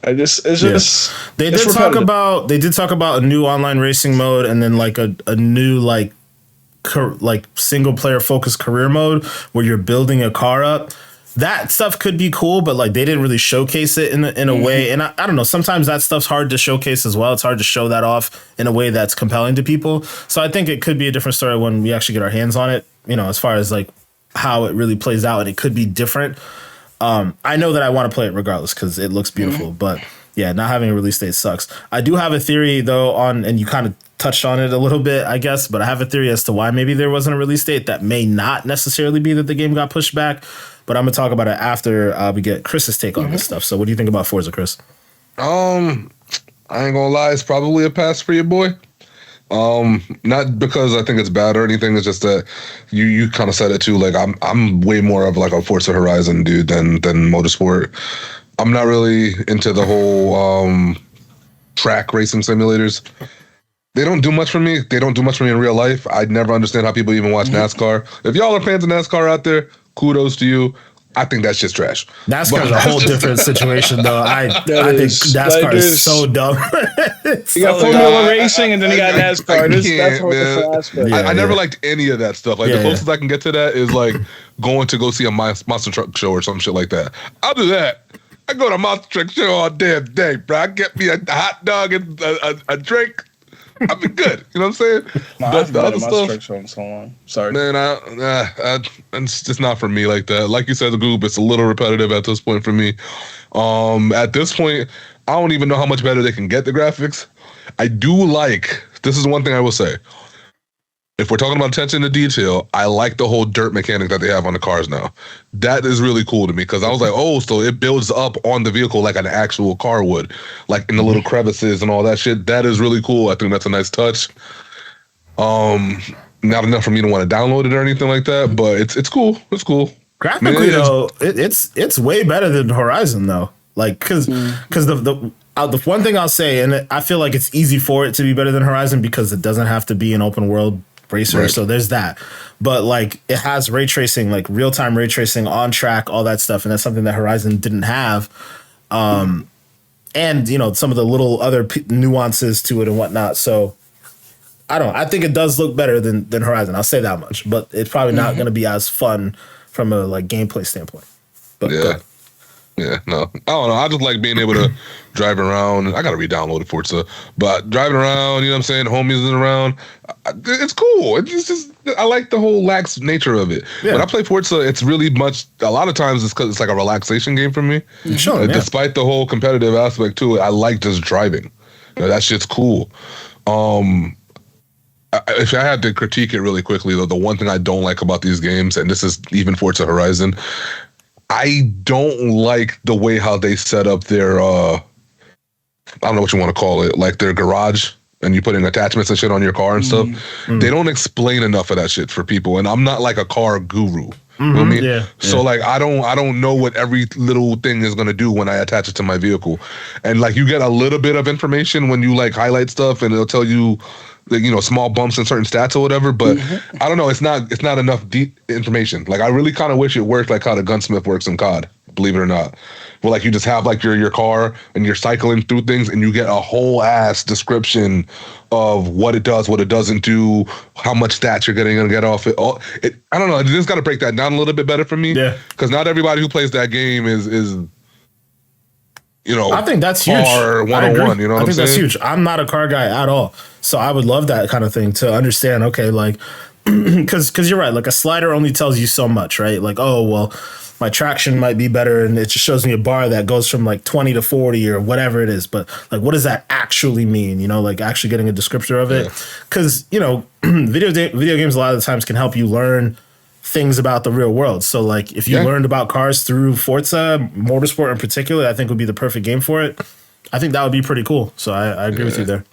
They did talk about a new online racing mode and then like a new like single player focused career mode where you're building a car up. That stuff could be cool, but like they didn't really showcase it in a way. And I don't know, sometimes that stuff's hard to showcase as well. It's hard to show that off in a way that's compelling to people. So I think it could be a different story when we actually get our hands on it, as far as like how it really plays out, and it could be different. I know that I want to play it regardless because it looks beautiful, but yeah, not having a release date sucks. I do have a theory though and you kind of touched on it a little bit, I guess, but I have a theory as to why maybe there wasn't a release date. That may not necessarily be that the game got pushed back, but I'm gonna talk about it after we get Chris's take on this stuff. So what do you think about Forza, Chris? I ain't gonna lie, it's probably a pass for your boy. Not because I think it's bad or anything. It's just that you kind of said it too. Like I'm way more of like a Forza Horizon dude than Motorsport. I'm not really into the whole track racing simulators. They don't do much for me. They don't do much for me in real life. I'd never understand how people even watch NASCAR. If y'all are fans of NASCAR out there, kudos to you. I think that's just trash. NASCAR is a whole different situation, though. I think NASCAR is so dumb. You got Formula Racing, and then you got NASCAR. That's what the aspect. I never liked any of that stuff. Like the closest I can get to that is like going to go see a monster truck show or some shit like that. I'll do that. I go to a monster truck show all damn day, bro. I get me a hot dog and a drink. I've been good. You know what I'm saying? No, but the other stuff, show and so on. Sorry, man. It's just not for me like that. Like you said, the group, it's a little repetitive at this point for me. At this point, I don't even know how much better they can get the graphics. I do like. This is one thing I will say. If we're talking about attention to detail, I like the whole dirt mechanic that they have on the cars now. That is really cool to me because I was like, oh, so it builds up on the vehicle like an actual car would, like in the little crevices and all that shit. That is really cool. I think that's a nice touch. Not enough for me to want to download it or anything like that, but it's cool. It's cool. Graphically, though, it's way better than Horizon, though. Like, because the one thing I'll say, and I feel like it's easy for it to be better than Horizon because it doesn't have to be an open world racer, right. So there's that. But like it has ray tracing, like real time ray tracing on track, all that stuff, and that's something that Horizon didn't have. And some of the little other nuances to it and whatnot. So I think it does look better than Horizon. I'll say that much, but it's probably not going to be as fun from a like gameplay standpoint. But yeah, no, I don't know. I just like being able to drive around. I got to re-download Forza, but driving around, you know what I'm saying? Homies is around. It's cool. It's just, I like the whole lax nature of it. Yeah. When I play Forza, it's really much, a lot of times it's because it's like a relaxation game for me. Sure, Despite the whole competitive aspect to it, I like just driving. That shit's cool. If I had to critique it really quickly, though, the one thing I don't like about these games, and this is even Forza Horizon, I don't like the way how they set up their, I don't know what you want to call it, like their garage, and you put in attachments and shit on your car and stuff. They don't explain enough of that shit for people, and I'm not like a car guru. You know what I mean? Yeah. So like I don't know what every little thing is gonna do when I attach it to my vehicle, and like you get a little bit of information when you like highlight stuff, and it'll tell you, small bumps in certain stats or whatever, but I don't know. It's not enough deep information. Like I really kind of wish it worked like how the gunsmith works in COD. Believe it or not, where like you just have like your car and you're cycling through things and you get a whole ass description of what it does, what it doesn't do, how much stats you're gonna get off it. I don't know. You just got to break that down a little bit better for me. Yeah, because not everybody who plays that game is. I think that's huge. 101, you know what I'm saying? I think that's huge. I'm not a car guy at all. So I would love that kind of thing to understand, okay, like, because you're right, like a slider only tells you so much, right? Like, oh, well, my traction might be better and it just shows me a bar that goes from like 20 to 40 or whatever it is. But like, what does that actually mean? Like actually getting a descriptor of it. Because, video games a lot of the times can help you learn things about the real world. So like if you learned about cars through Forza, Motorsport in particular, I think would be the perfect game for it. I think that would be pretty cool. So I agree with you there.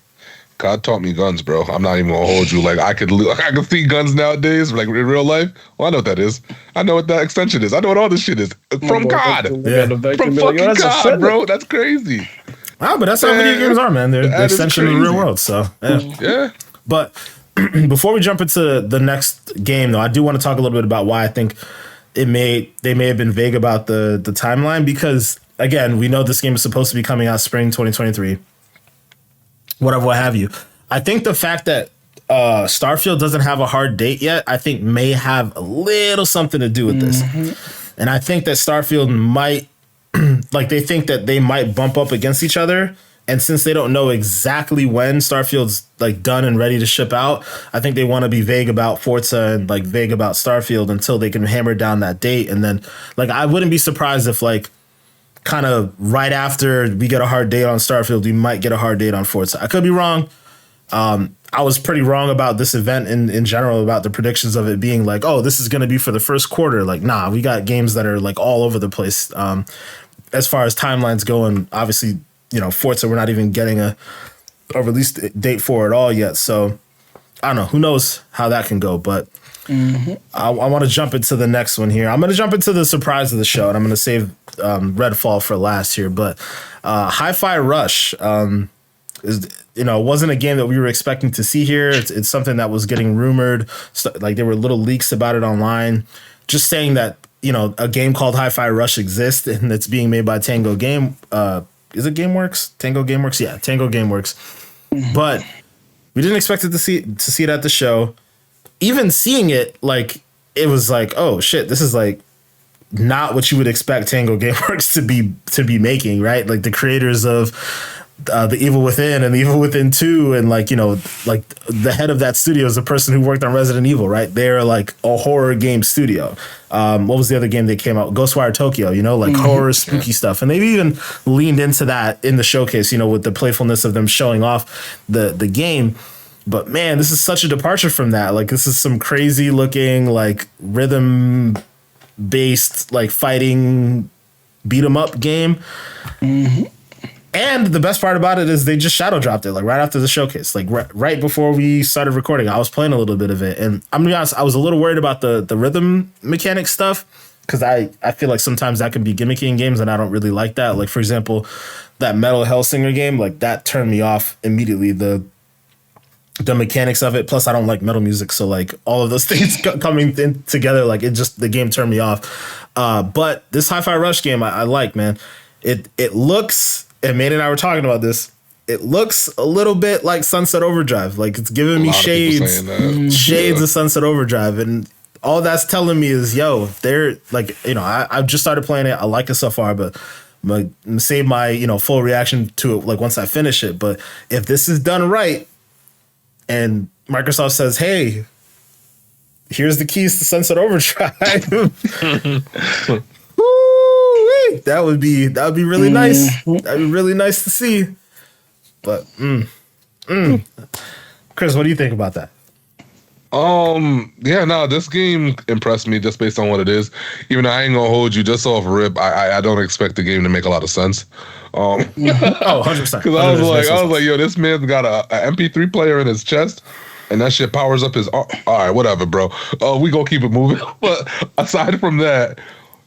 God taught me guns, bro. I'm not even gonna hold you. Like I could see guns nowadays, like in real life. Well, I know what that is. I know what that extension is. I know what all this shit is from COD. From fucking COD, bro. That's crazy. Wow, but that's how video games are, man. They're the extension of the real world. So yeah. But before we jump into the next game, though, I do want to talk a little bit about why I think they may have been vague about the timeline, because again, we know this game is supposed to be coming out spring 2023. Whatever, what have you. I think the fact that Starfield doesn't have a hard date yet, I think may have a little something to do with this. And I think that Starfield might, like they think that they might bump up against each other. And since they don't know exactly when Starfield's like done and ready to ship out, I think they want to be vague about Forza and like vague about Starfield until they can hammer down that date. And then like I wouldn't be surprised if like kind of right after we get a hard date on Starfield, we might get a hard date on Forza. I could be wrong. I was pretty wrong about this event in general, about the predictions of it being like, oh, this is going to be for the first quarter. Like, nah, we got games that are like all over the place. As far as timelines go, and obviously, Forza, we're not even getting a release date for it all yet. So I don't know. Who knows how that can go, but I want to jump into the next one here. I'm going to jump into the surprise of the show, and I'm going to save Redfall for last here. But Hi-Fi Rush wasn't a game that we were expecting to see here. It's something that was getting rumored. Like there were little leaks about it online, just saying that a game called Hi-Fi Rush exists and it's being made by Tango Game. Is it GameWorks? Tango GameWorks? Yeah, Tango GameWorks. But we didn't expect it to see it at the show. Even seeing it, like, it was like, oh shit, this is like not what you would expect Tango GameWorks to be making, right? Like the creators of The Evil Within and The Evil Within 2, and like the head of that studio is the person who worked on Resident Evil, right? They're like a horror game studio. What was the other game that came out? Ghostwire Tokyo, like horror, spooky stuff. And they've even leaned into that in the showcase, with the playfulness of them showing off the game. But man, this is such a departure from that. Like, this is some crazy looking, like, rhythm based, like, fighting beat 'em up game. And the best part about it is they just shadow dropped it, like, right after the showcase, like right before we started recording. I was playing a little bit of it, and I'm gonna be honest, I was a little worried about the rhythm mechanic stuff, because I feel like sometimes that can be gimmicky in games, and I don't really like that. Like, for example, that Metal Hellsinger game, like, that turned me off immediately. The mechanics of it, plus I don't like metal music, so like all of those things coming in together, like, the game turned me off. But this Hi-Fi Rush game, I like, man. It looks, and Manny and I were talking about this, it looks a little bit like Sunset Overdrive. Like, it's giving me shades of Sunset Overdrive, and all that's telling me is, yo, they're like, I've just started playing it. I like it so far, but I'm gonna save my full reaction to it like once I finish it. But if this is done right, and Microsoft says, hey, here's the keys to Sunset Overdrive, that would be really nice. That'd be really nice to see. But Chris, what do you think about that? This game impressed me just based on what it is. Even though I ain't gonna hold you, just off rip, I don't expect the game to make a lot of sense. 100%. Because I was like, yo, this man's got a MP3 player in his chest, and that shit powers up his arm. All right, whatever, bro. We gonna keep it moving. But aside from that,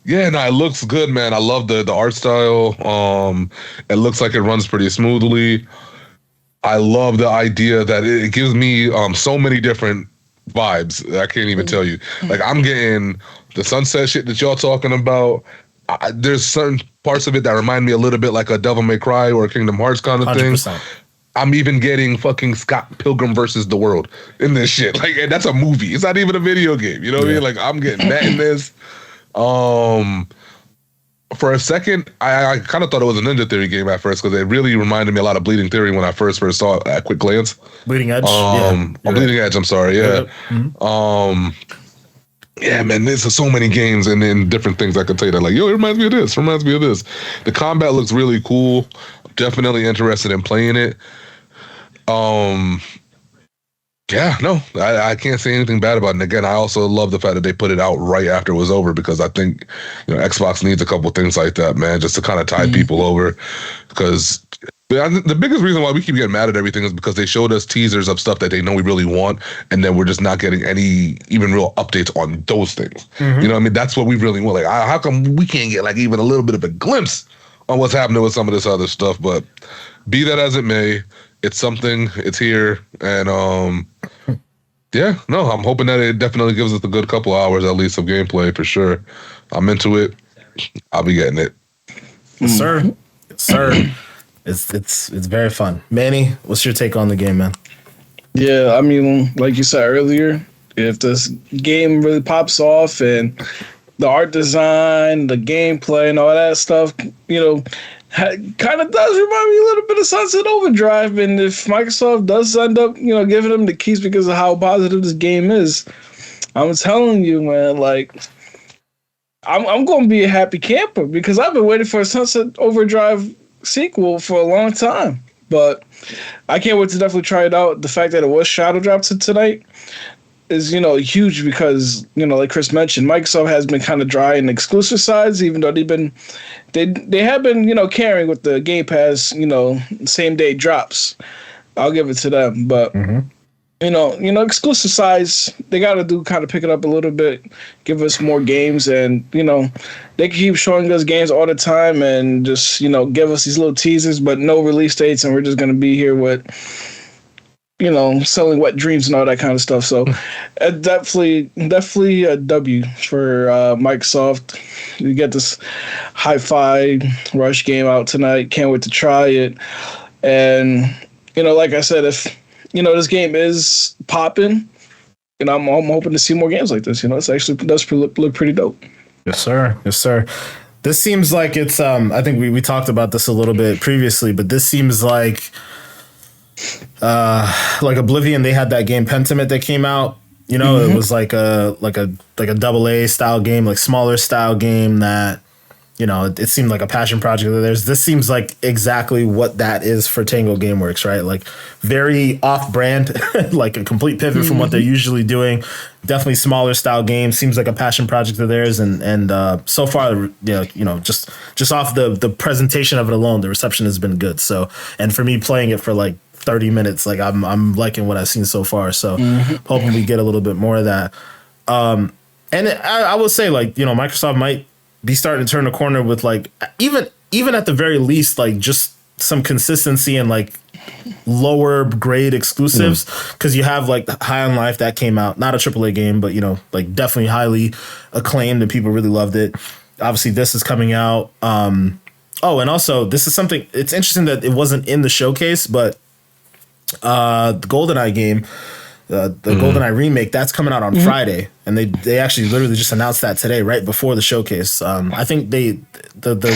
it looks good, man. I love the art style. It looks like it runs pretty smoothly. I love the idea that it gives me so many different vibes. I can't even tell you. Like, I'm getting the sunset shit that y'all talking about. There's certain parts of it that remind me a little bit like a Devil May Cry or a Kingdom Hearts kind of 100%. Thing. I'm even getting fucking Scott Pilgrim versus the World in this shit. Like, and that's a movie. It's not even a video game. You know what I mean? Like, I'm getting that in this. For a second, I kind of thought it was a Ninja Theory game at first, because it really reminded me a lot of Bleeding Theory when I first saw it at quick glance. Bleeding Edge? Bleeding Edge, I'm sorry, yeah. Mm-hmm. Yeah, man, there's so many games and different things I could tell you that, like, yo, it reminds me of this, The combat looks really cool. Definitely interested in playing it. I can't say anything bad about it. And again, I also love the fact that they put it out right after it was over, because I think Xbox needs a couple things like that, man, just to kind of tide people over. Because the biggest reason why we keep getting mad at everything is because they showed us teasers of stuff that they know we really want, and then we're just not getting any even real updates on those things. Mm-hmm. You know what I mean? That's what we really want. Like, how come we can't get like even a little bit of a glimpse on what's happening with some of this other stuff? But be that as it may, it's something. It's here, and I'm hoping that it definitely gives us a good couple hours at least of gameplay for sure. I'm into it. I'll be getting it. Yes, sir. Yes, sir. It's very fun. Manny, what's your take on the game, man? Yeah, I mean, like you said earlier, if this game really pops off and the art design, the gameplay, and all that stuff, kind of does remind me a little bit of Sunset Overdrive. And if Microsoft does end up, giving them the keys because of how positive this game is, I'm telling you, man, like, I'm going to be a happy camper, because I've been waiting for a Sunset Overdrive sequel for a long time. But I can't wait to definitely try it out. The fact that it was shadow dropped tonight is, huge, because, like Chris mentioned, Microsoft has been kind of dry in the exclusive sides, even though they have been, carrying with the Game Pass, same day drops. I'll give it to them. But, exclusive sides, they got to do kind of pick it up a little bit, give us more games, and, they can keep showing us games all the time and just, give us these little teasers, but no release dates, and we're just going to be here with selling wet dreams and all that kind of stuff. So definitely a W for Microsoft. You get this Hi-Fi Rush game out tonight. Can't wait to try it. And like I said, if this game is popping, I'm hoping to see more games like this. It's actually does look pretty dope. Yes, sir. Yes, sir. This seems like it's. I think we talked about this a little bit previously, but this seems like Oblivion. They had that game Pentiment that came out. It was like a double A style game, like smaller style game that. It seemed like a passion project of theirs. This seems like exactly what that is for Tango Gameworks, right? Like very off-brand, like a complete pivot from what they're usually doing. Definitely smaller style game. Seems like a passion project of theirs, and so far, just off the presentation of it alone, the reception has been good. So, and for me playing it for like 30 minutes, like I'm liking what I've seen so far. So, hoping we get a little bit more of that. And I will say, like, Microsoft might be starting to turn a corner with like even at the very least like just some consistency and like lower grade exclusives, because you have like High on Life that came out, not a AAA game, but like definitely highly acclaimed and people really loved it. Obviously this is coming out. And also this is something, it's interesting that it wasn't in the showcase, but the GoldenEye game, the GoldenEye remake, that's coming out on Friday, and they actually literally just announced that today, right before the showcase. I think the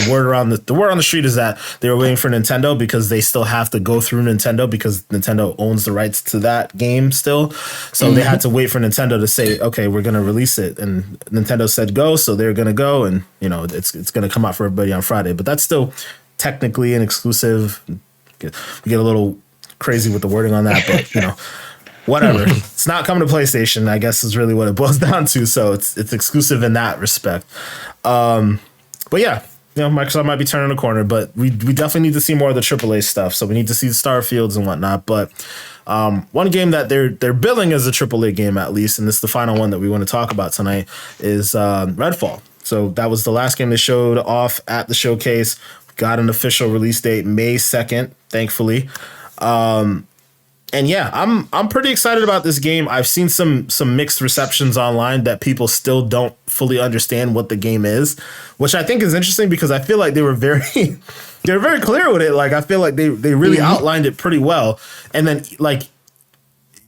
word on the street is that they were waiting for Nintendo because they still have to go through Nintendo because Nintendo owns the rights to that game still. So they had to wait for Nintendo to say, okay, we're gonna release it, and Nintendo said go, so they're gonna go, and it's gonna come out for everybody on Friday. But that's still technically an exclusive. We get a little crazy with the wording on that, but whatever. It's not coming to PlayStation, I guess, is really what it boils down to. So it's exclusive in that respect. But yeah, Microsoft might be turning a corner, but we definitely need to see more of the AAA stuff. So we need to see the Starfields and whatnot. But one game that they're billing as a AAA game, at least, and this is the final one that we want to talk about tonight, is Redfall. So that was the last game they showed off at the showcase. Got an official release date, May 2nd, thankfully. And yeah, I'm pretty excited about this game. I've seen some mixed receptions online that people still don't fully understand what the game is, which I think is interesting because I feel like they were very clear with it. Like I feel like they really outlined it pretty well. And then like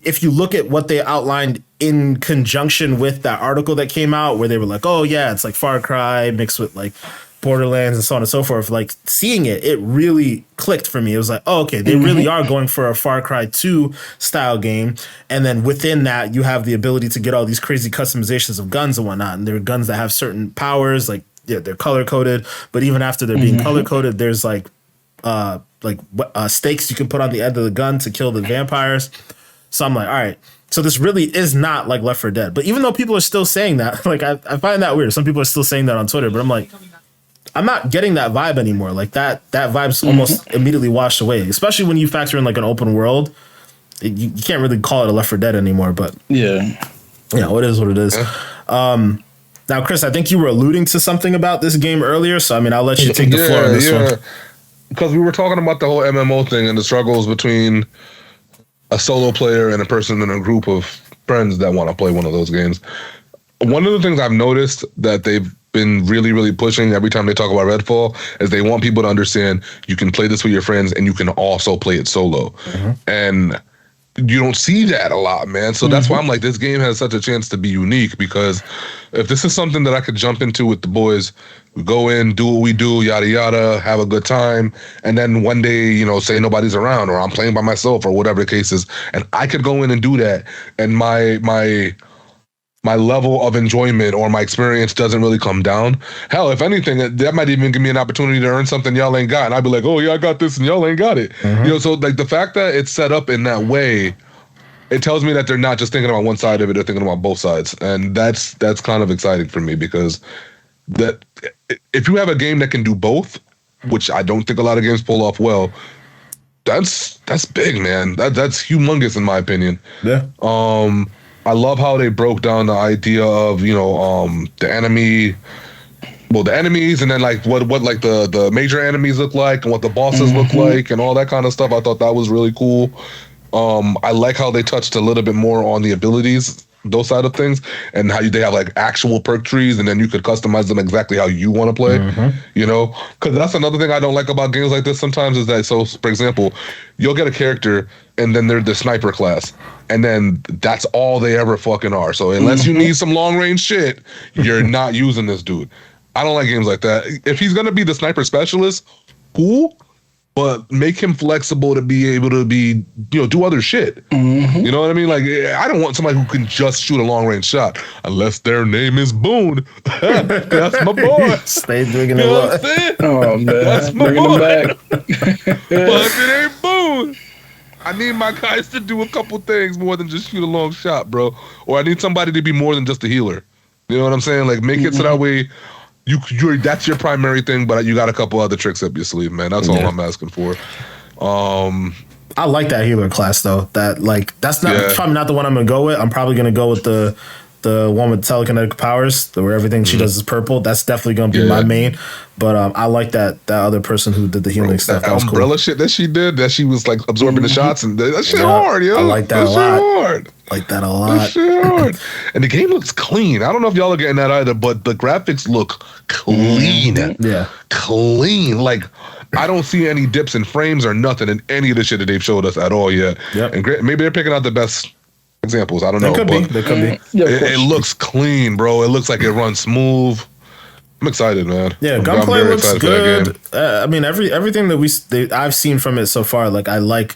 if you look at what they outlined in conjunction with that article that came out where they were like, oh yeah, it's like Far Cry mixed with like Borderlands and so on and so forth, like seeing it really clicked for me. It was like, oh, okay, they really are going for a Far Cry 2 style game. And then within that, you have the ability to get all these crazy customizations of guns and whatnot. And there are guns that have certain powers, like they're color coded. But even after they're being color coded, there's like stakes you can put on the end of the gun to kill the vampires. So I'm like, all right. So this really is not like Left 4 Dead. But even though people are still saying that, like I find that weird. Some people are still saying that on Twitter, but I'm like, I'm not getting that vibe anymore. Like that vibe's almost immediately washed away, especially when you factor in like an open world. You can't really call it a Left 4 Dead anymore, but it is what it is. Now, Chris, I think you were alluding to something about this game earlier, so I mean, I'll let you take the floor on this one. Because we were talking about the whole MMO thing and the struggles between a solo player and a person in a group of friends that want to play one of those games. One of the things I've noticed that they've been really, really pushing every time they talk about Redfall is they want people to understand you can play this with your friends and you can also play it solo. And you don't see that a lot, man. So that's why I'm like, this game has such a chance to be unique, because if this is something that I could jump into with the boys, we go in, do what we do, yada, yada, have a good time. And then one day, say nobody's around or I'm playing by myself or whatever the case is. And I could go in and do that. And my level of enjoyment or my experience doesn't really come down. Hell, if anything, that might even give me an opportunity to earn something y'all ain't got. And I'd be like, oh yeah, I got this and y'all ain't got it. So like the fact that it's set up in that way, it tells me that they're not just thinking about one side of it, they're thinking about both sides. And that's kind of exciting for me, because that if you have a game that can do both, which I don't think a lot of games pull off well, that's big, man. That's humongous in my opinion. Yeah. I love how they broke down the idea of, the enemy, the enemies, and then like what like the major enemies look like and what the bosses look like and all that kind of stuff. I thought that was really cool. I like how they touched a little bit more on the abilities, those side of things, and how they have like actual perk trees, and then you could customize them exactly how you want to play. You know, because that's another thing I don't like about games like this. Sometimes is that, so for example, you'll get a character, and then they're the sniper class, and then that's all they ever fucking are. So unless you need some long range shit, you're not using this dude. I don't like games like that. If he's gonna be the sniper specialist, cool. But make him flexible to be able to be, do other shit. You know what I mean? Like, I don't want somebody who can just shoot a long range shot, unless their name is Boone. That's my boy. Stay digging You know what I'm saying? Oh man, That's my bringing boy. him back. But if it ain't Boone, I need my guys to do a couple things more than just shoot a long shot, bro. Or I need somebody to be more than just a healer. You know what I'm saying? Like, make it so that way. You're that's your primary thing, but you got a couple other tricks up your sleeve, man. That's all I'm asking for. I like that healer class though. That's probably not the one I'm gonna go with. I'm probably gonna go with the one with telekinetic powers, where everything she does is purple. That's definitely gonna be my main. But I like that other person who did the healing stuff. That was umbrella cool. shit that she did, that she was like absorbing the shots, and that shit hard, yo. I like that a lot. Hard. Like that a lot. That shit hard. And the game looks clean. I don't know if y'all are getting that either, but the graphics look clean. Yeah. Clean. Like, I don't see any dips in frames or nothing in any of the shit that they've showed us at all yet. Yep. And maybe they're picking out the best examples. I don't know. They could be. Yeah, It looks clean, bro. It looks like it runs smooth. I'm excited, man. Yeah, I'm gunplay very looks excited for that good. game. I mean, everything that I've seen from it so far, like I like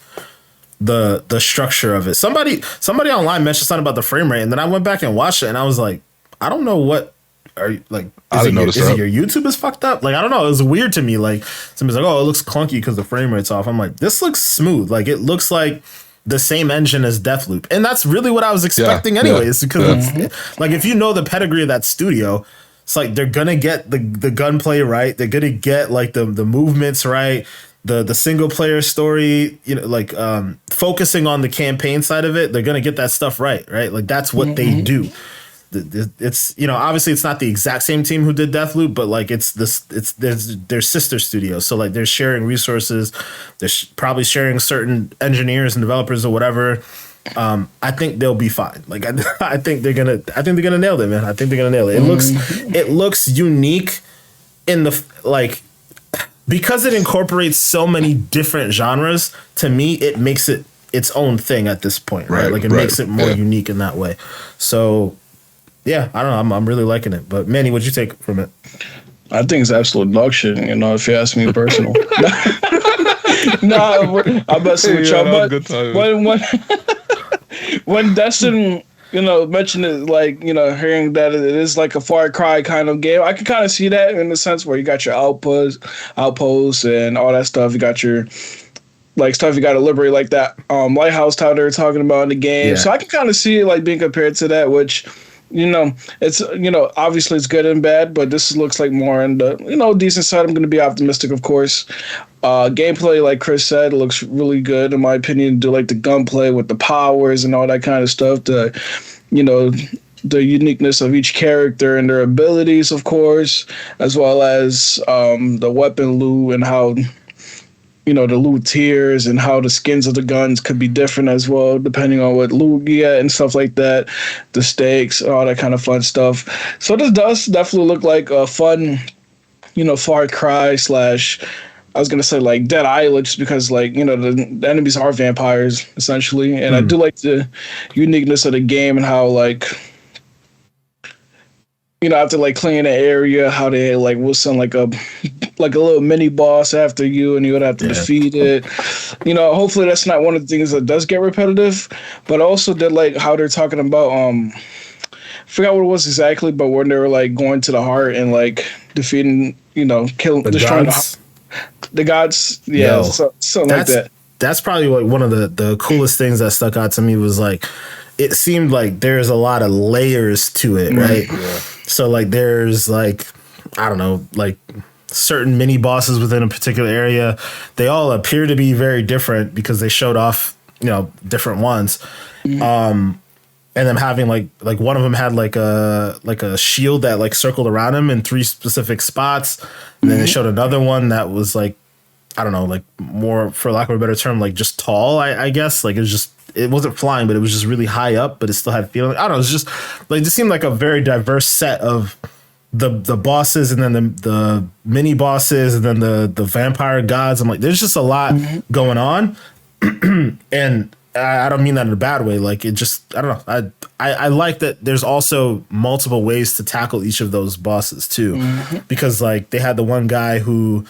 the structure of it. Somebody online mentioned something about the frame rate, and then I went back and watched it, and I was like, I don't know what are you like. Is it your YouTube is fucked up? Like, I don't know. It was weird to me. Like, somebody's like, oh, it looks clunky because the frame rate's off. I'm like, this looks smooth. Like, it looks like the same engine as Deathloop, and that's really what I was expecting anyways. Because it's, like, if you know the pedigree of that studio, it's like they're gonna get the gunplay right. They're gonna get like the movements right. The single player story, like focusing on the campaign side of it, they're gonna get that stuff right. Like that's what they do. It's obviously it's not the exact same team who did Deathloop, but like it's their sister studios, so like they're sharing resources. They're probably sharing certain engineers and developers or whatever. I think they'll be fine. Like I think they're gonna nail it, man. I think they're gonna nail it. It looks unique in the like because it incorporates so many different genres. To me, it makes it its own thing at this point, right? Like it makes it more unique in that way. So yeah, I don't know. I'm really liking it. But Manny, what'd you take from it? I think it's absolute dog shit, if you ask me personal. Nah, I'm messing with y'all. But when Destin, mentioned it, like, hearing that it is like a Far Cry kind of game, I can kind of see that in the sense where you got your outposts and all that stuff. You got your like stuff you got to liberate, like that lighthouse tower they were talking about in the game. Yeah. So I can kind of see it like being compared to that, which it's obviously it's good and bad, but this looks like more in the decent side. I'm going to be optimistic, of course. Gameplay, like Chris said, looks really good in my opinion. Do like the gunplay with the powers and all that kind of stuff. The uniqueness of each character and their abilities, of course, as well as the weapon loot and how the loot tiers and how the skins of the guns could be different as well, depending on what loot you get and stuff like that, the stakes, all that kind of fun stuff. So this does definitely look like a fun, Far Cry / I was going to say like Dead Island, just because like, the enemies are vampires essentially. And I do like the uniqueness of the game and how like, after like clean the area, how they like will send like a little mini boss after you, and you would have to defeat it. Hopefully that's not one of the things that does get repetitive. But also did like how they're talking about I forgot what it was exactly, but when they were like going to the heart and like defeating, killing, destroying the gods. Yeah, something like that. That's probably like one of the coolest things that stuck out to me was like it seemed like there's a lot of layers to it, right? Yeah. So like there's like, I don't know, like certain mini bosses within a particular area. They all appear to be very different because they showed off, different ones. And them having like one of them had like a shield that like circled around him in 3 specific spots. And then they showed another one that was like I don't know, like more, for lack of a better term, like just tall, I guess. Like it wasn't flying, but it was just really high up, but it still had feeling. I don't know. It's just like, it just seemed like a very diverse set of the bosses, and then the mini bosses, and then the vampire gods. I'm like, there's just a lot going on. And I don't mean that in a bad way. Like, it just, I don't know. I like that there's also multiple ways to tackle each of those bosses too, because like they had the one guy who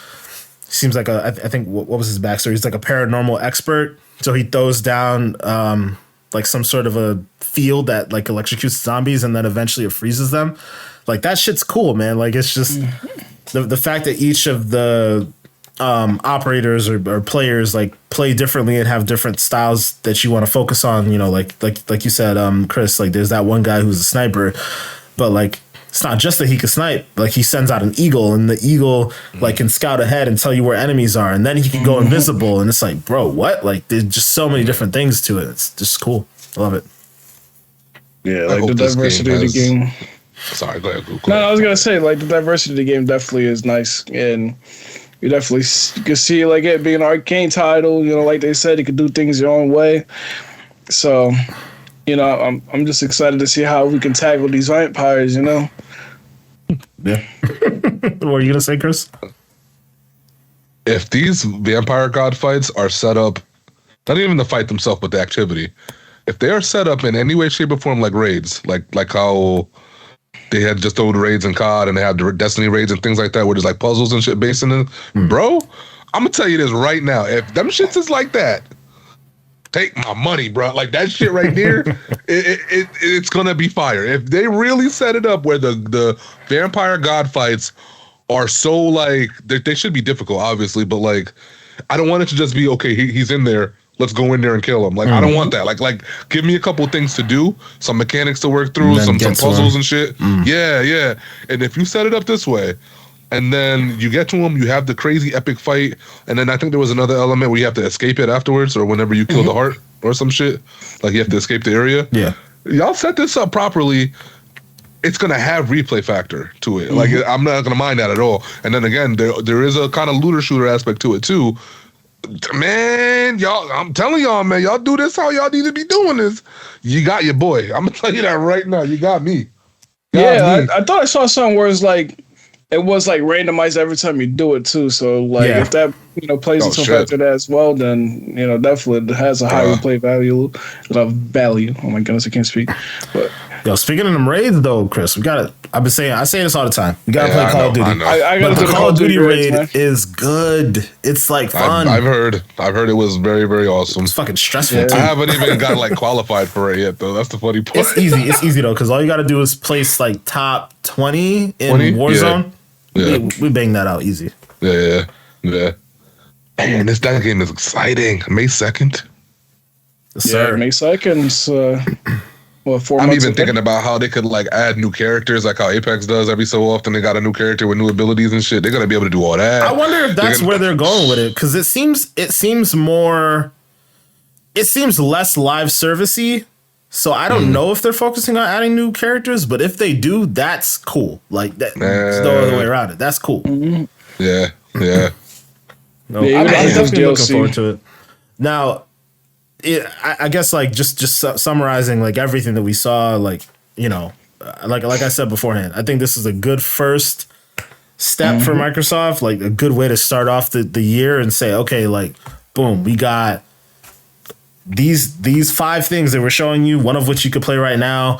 seems like I think what was his backstory? He's like a paranormal expert. So he throws down like some sort of a field that like electrocutes zombies, and then eventually it freezes them. Like, that shit's cool, man. Like, it's just the fact that each of the operators or players like play differently and have different styles that you want to focus on. You know, like you said, Chris. Like, there's that one guy who's a sniper, but like, it's not just that he can snipe. Like, he sends out an eagle, and the eagle like can scout ahead and tell you where enemies are, and then he can go invisible. And it's like, bro, what? Like, there's just so many different things to it. It's just cool. I love it. Yeah, like the diversity of the game. Sorry, go ahead. No, I was gonna say, like, the diversity of the game definitely is nice, and you definitely can see like it being an arcane title. You know, like they said, you could do things your own way. So, you know, I'm just excited to see how we can tackle these vampires. You know. Yeah. What were you gonna say, Chris? If these vampire god fights are set up, not even the fight themselves, but the activity, if they are set up in any way, shape, or form like raids, like how they had just old raids in COD, and they have the Destiny raids and things like that, where there's like puzzles and shit based in it. Bro, I'm gonna tell you this right now. If them shits is like that, take my money, bro. Like, that shit right there, it's gonna be fire. If they really set it up where the vampire god fights are so like, they should be difficult, obviously, but like, I don't want it to just be, okay, he's in there, let's go in there and kill him. Like, I don't want that. Like, give me a couple of things to do, some mechanics to work through, some puzzles and shit. Yeah. And if you set it up this way, and then you get to him, you have the crazy epic fight, and then I think there was another element where you have to escape it afterwards, or whenever you kill the heart or some shit. Like, you have to escape the area. Yeah. Y'all set this up properly, it's gonna have replay factor to it. Like, I'm not gonna mind that at all. And then again, there is a kind of looter shooter aspect to it too. Man, y'all, I'm telling y'all, man, y'all do this how y'all need to be doing this. You got your boy. I'm gonna tell you that right now. You got me. I thought I saw something where it's like, it was like randomized every time you do it too. So like, if that plays into factor that as well, then definitely it has a high replay value. Oh my goodness, I can't speak. But yo, speaking of them raids though, Chris, we gotta. I say this all the time. We gotta play Call of Duty. I gotta do the Call of Duty raid is good. It's like fun. I've heard it was very, very awesome. It's fucking stressful. Too. I haven't even got like qualified for it yet though. That's the funny part. It's easy. It's easy though, because all you gotta do is place like top 20 in Warzone. Yeah. We bang that out easy. Yeah. Man, that game is exciting. May 2nd. Yeah, May 2nd. Well, 4 months. I'm even thinking about how they could like add new characters, like how Apex does every so often. They got a new character with new abilities and shit. They're gonna be able to do all that. I wonder if that's where they're going with it, because it seems less live servicey. So I don't know if they're focusing on adding new characters, but if they do, that's cool. Like that, there's no other way around it. That's cool. Yeah. No, I'm definitely looking forward to it. Now, I guess like just summarizing like everything that we saw, like like I said beforehand, I think this is a good first step for Microsoft, like a good way to start off the year and say, okay, like boom, we got these 5 things that we're showing you, one of which you could play right now.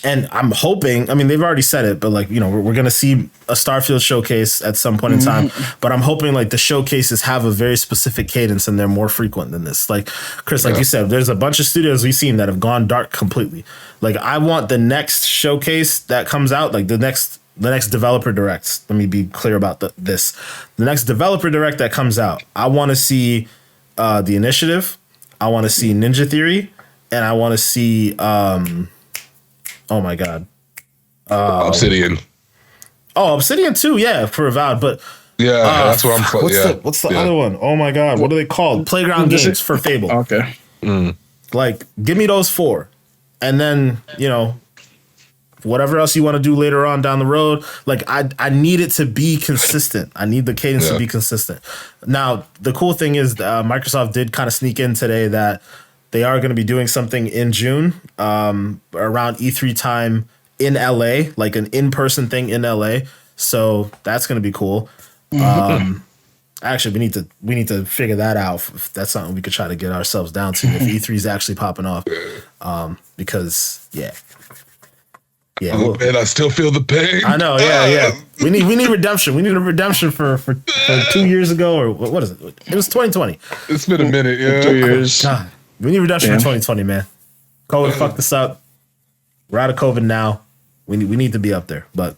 And I'm hoping, I mean, they've already said it, but like, we're going to see a Starfield showcase at some point in time, but I'm hoping like the showcases have a very specific cadence and they're more frequent than this. Like Chris, like you said, there's a bunch of studios we've seen that have gone dark completely. Like I want the next showcase that comes out, like the next developer direct. Let me be clear about this. The next developer direct that comes out, I want to see The Initiative. I want to see Ninja Theory, and I want to see oh my god, Obsidian. Oh, Obsidian too, yeah, for Avowed. But that's what I'm. What's the other one? Oh my god, what are they called? Playground Games for Fable. Okay. Like, give me those 4, and then whatever else you want to do later on down the road. Like I need it to be consistent. I need the cadence to be consistent. Now, the cool thing is Microsoft did kind of sneak in today that they are going to be doing something in June around E3 time in LA, like an in-person thing in LA. So that's going to be cool. Actually, we need to figure that out. If that's something we could try to get ourselves down to if E3 is actually popping off. Because and I still feel the pain. I know, yeah. We need redemption. We need a redemption for 2 years ago, or what is it? It was 2020. It's been a minute, 2 years. God, we need redemption for 2020, man. COVID fucked us up. We're out of COVID now. We need to be up there, but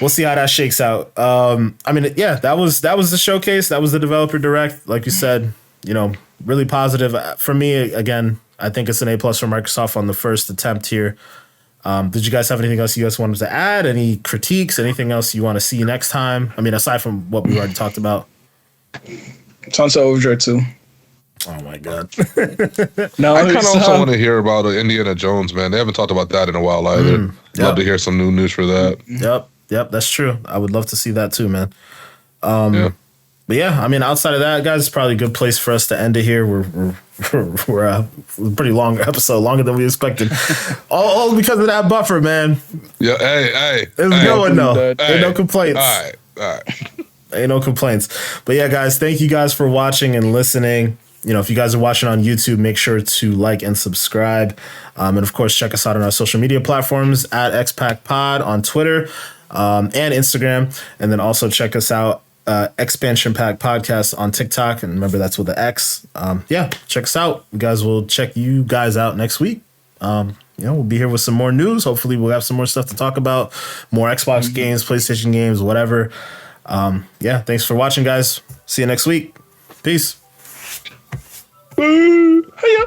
we'll see how that shakes out. I mean, that was the showcase. That was the developer direct. Like you said, really positive for me. Again, I think it's an A+ for Microsoft on the first attempt here. Did you guys have anything else you guys wanted to add? Any critiques? Anything else you want to see next time? I mean, aside from what we already talked about. Sunset Overdrive 2. Oh my God. No, I kind of also want to hear about Indiana Jones, man. They haven't talked about that in a while either. Love to hear some new news for that. Yep, that's true. I would love to see that too, man. But yeah, I mean, outside of that, guys, it's probably a good place for us to end it here. We're a pretty long episode, longer than we expected. all because of that buffer, man. Yeah, hey. It's going though. Ain't no complaints. All right. Ain't no complaints. But yeah, guys, thank you guys for watching and listening. If you guys are watching on YouTube, make sure to like and subscribe. And of course, check us out on our social media platforms at XPackPod on Twitter and Instagram. And then also check us out, Xpansion Pack Podcast on TikTok. And remember, that's with the X. Check us out. You guys will check you guys out next week. We'll be here with some more news. Hopefully, we'll have some more stuff to talk about. More Xbox games, PlayStation games, whatever. Thanks for watching, guys. See you next week. Peace. Hiya.